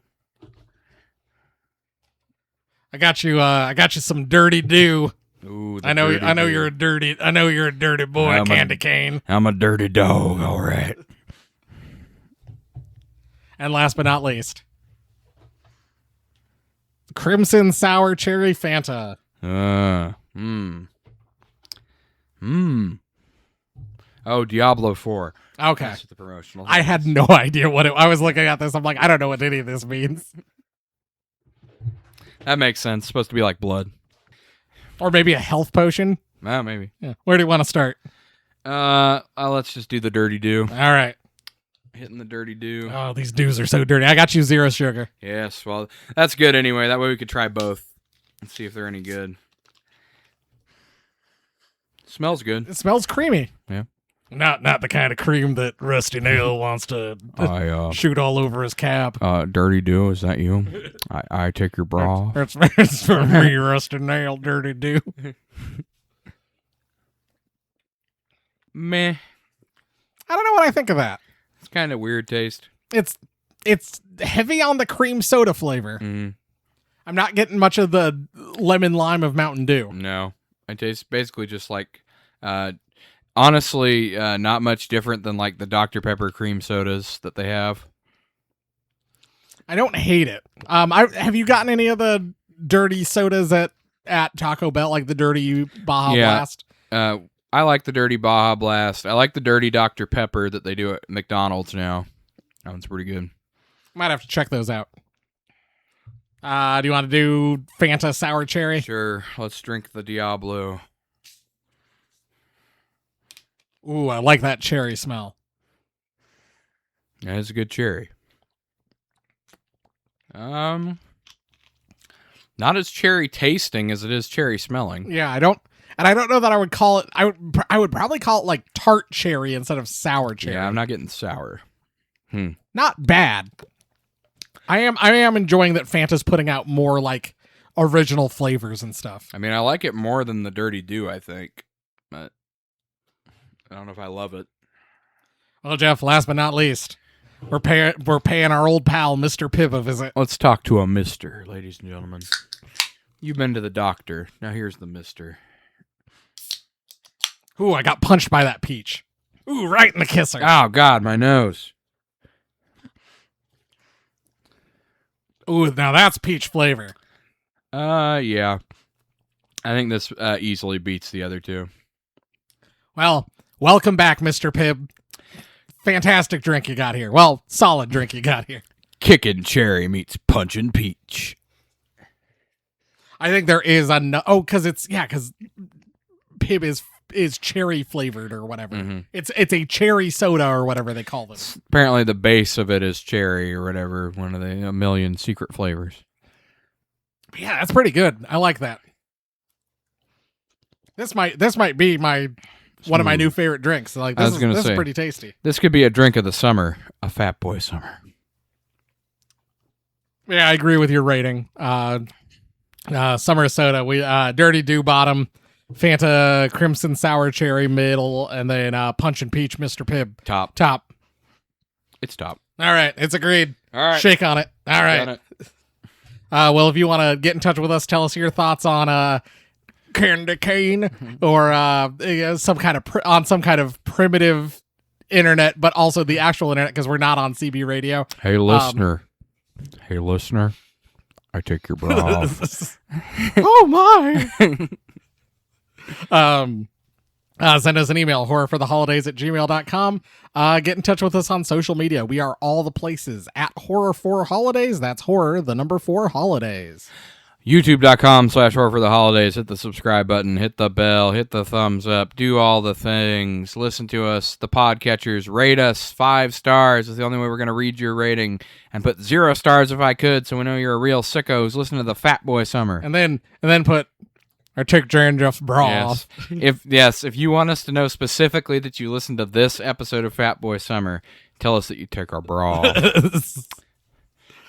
I got you some dirty dew. Ooh, I know you're a dirty boy, Candy Cane. I'm a dirty dog, all right. And last but not least, Crimson Sour Cherry Fanta. Oh, Diablo 4. Okay. That's what the promotional. I had no idea what I was looking at this. I'm like, I don't know what any of this means. That makes sense. It's supposed to be like blood. Or maybe a health potion. Maybe. Yeah. Where do you want to start? Let's just do the dirty do. All right. Hitting the dirty do. Oh, these dews are so dirty. I got you 0 sugar. Yes, well, that's good anyway. That way we could try both and see if they're any good. Smells good. It smells creamy. Yeah. Not the kind of cream that Rusty Nail wants to shoot all over his cap. Dirty do, is that you? I take your bra. It's for me, Rusty Nail, dirty dew. Meh. I don't know what I think of that. It's kind of weird taste. It's heavy on the cream soda flavor. Mm. I'm not getting much of the lemon lime of Mountain Dew. No. It tastes basically just like, honestly, not much different than like the Dr. Pepper cream sodas that they have. I don't hate it. Have you gotten any of the dirty sodas at Taco Bell, like the dirty Baja Blast? I like the dirty Baja Blast. I like the dirty Dr. Pepper that they do at McDonald's now. That one's pretty good. Might have to check those out. Do you want to do Fanta Sour Cherry? Sure. Let's drink the Diablo. Ooh, I like that cherry smell. Yeah, it's a good cherry. Not as cherry tasting as it is cherry smelling. Yeah, I don't know that I would call it. I would probably call it like tart cherry instead of sour cherry. Yeah, I'm not getting sour. Not bad. I am enjoying that Fanta's putting out more like original flavors and stuff. I mean, I like it more than the Dirty Dew, I think, but I don't know if I love it. Well, Jeff, last but not least, we're paying our old pal Mr. Pibb a visit. Let's talk to a mister, ladies and gentlemen. You've been to the doctor. Now here's the mister. Ooh, I got punched by that peach. Ooh, right in the kisser. Oh, God, my nose. Ooh, now that's peach flavor. Yeah. I think this easily beats the other two. Well, welcome back, Mr. Pibb. Fantastic drink you got here. Well, solid drink you got here. Kickin' cherry meets punchin' peach. I think there is because Pibb is cherry flavored or whatever. Mm-hmm. It's a cherry soda or whatever they call them. Apparently the base of it is cherry or whatever, one of the 1,000,000 secret flavors. Yeah, that's pretty good. I like that. This might be one of my new favorite drinks. Like this is pretty tasty. This could be a drink of the summer, a fat boy summer. Yeah, I agree with your rating. Summer soda, we Dirty Dew bottom, Fanta Crimson Sour Cherry middle, and then Punch and Peach Mr. Pibb top. It's top. All right, it's agreed. All right, shake on it. All right. Got it. Well, if you want to get in touch with us, tell us your thoughts on candy cane or some kind of primitive internet, but also the actual internet because we're not on CB radio. Hey, listener. I take your bra off. Oh my. Send us an email, horrorfortheholidays@gmail.com. Get in touch with us on social media. We are all the places at Horror4Holidays. That's horror, the number 4 holidays. YouTube.com/horrorfortheholidays. Hit the subscribe button, hit the bell, hit the thumbs up, do all the things. Listen to us, the podcatchers, rate us 5 stars. It's the only way we're going to read your rating. And put 0 stars if I could, so we know you're a real sickos. Listen to the Fat Boy Summer. And then put our Chick Jeff's bra off. If you want us to know specifically that you listened to this episode of Fat Boy Summer, tell us that you take our bra off.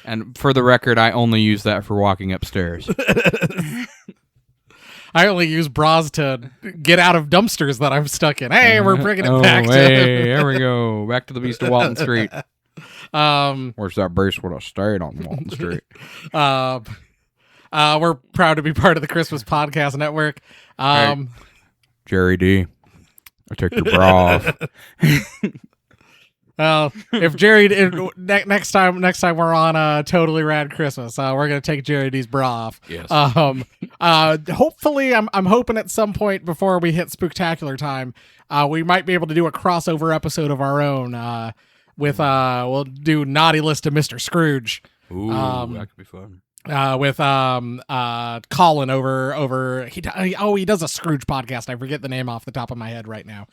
And for the record, I only use that for walking upstairs. I only use bras to get out of dumpsters that I'm stuck in. Hey, we're bringing it back. There we go. Back to the Beast of Walton Street. Where's that base when I stayed on Walton Street? We're proud to be part of the Christmas Podcast Network. Hey, Jerry D, I took your bra off. Well, if next time we're on Totally Rad Christmas, we're gonna take Jerry D's bra off. Yes. Hopefully, I'm hoping at some point before we hit Spooktacular time, we might be able to do a crossover episode of our own. We'll do Naughty List of Mr. Scrooge. Ooh, that could be fun. With Colin over he does a Scrooge podcast. I forget the name off the top of my head right now.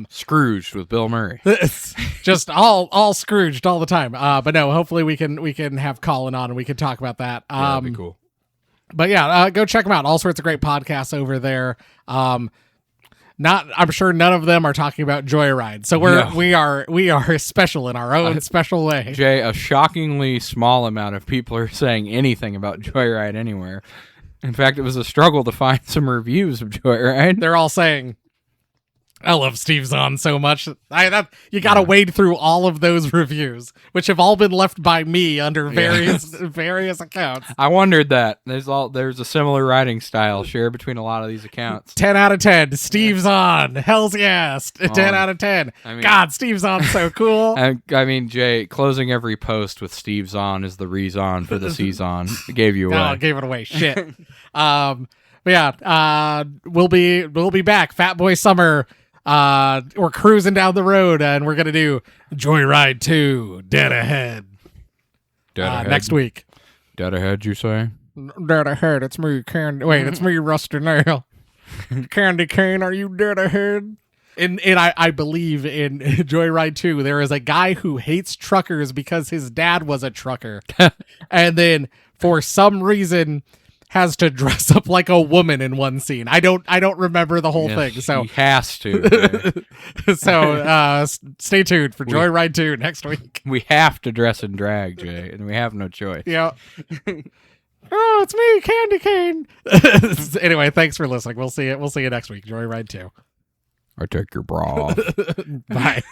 Scrooged with Bill Murray. Just all Scrooged all the time. But no, hopefully we can have Colin on and we can talk about that. That'd be cool. But yeah, go check them out. All sorts of great podcasts over there. I'm sure none of them are talking about Joyride. So we are special in our own special way. Jay, a shockingly small amount of people are saying anything about Joyride anywhere. In fact, it was a struggle to find some reviews of Joyride. They're all saying, I love Steve Zahn so much. You got to wade through all of those reviews, which have all been left by me under various accounts. I wondered that. There's a similar writing style shared between a lot of these accounts. 10 out of 10. Steve Zahn. Hell's yes. 10 out of 10. God, Steve Zahn's so cool. I mean, Jay, closing every post with Steve Zahn is the reason for the season. It gave you away. No, gave it away. Shit. But yeah, we'll be back. Fat Boy Summer. We're cruising down the road and we're gonna do Joyride 2 Dead Ahead. Next week. Dead Ahead, you say? Dead Ahead. It's me, Candy. Wait, it's me, Rusty Nail. Candy Cane, are you dead ahead? And I believe in Joyride 2, there is a guy who hates truckers because his dad was a trucker, and then for some reason has to dress up like a woman in one scene. I don't remember the whole thing. So he has to. So stay tuned for Joyride 2 next week. We have to dress in drag, Jay, and we have no choice. Yeah. Oh, it's me, Candy Cane. Anyway, thanks for listening. We'll see you next week. Joyride 2. I take your bra off. Bye.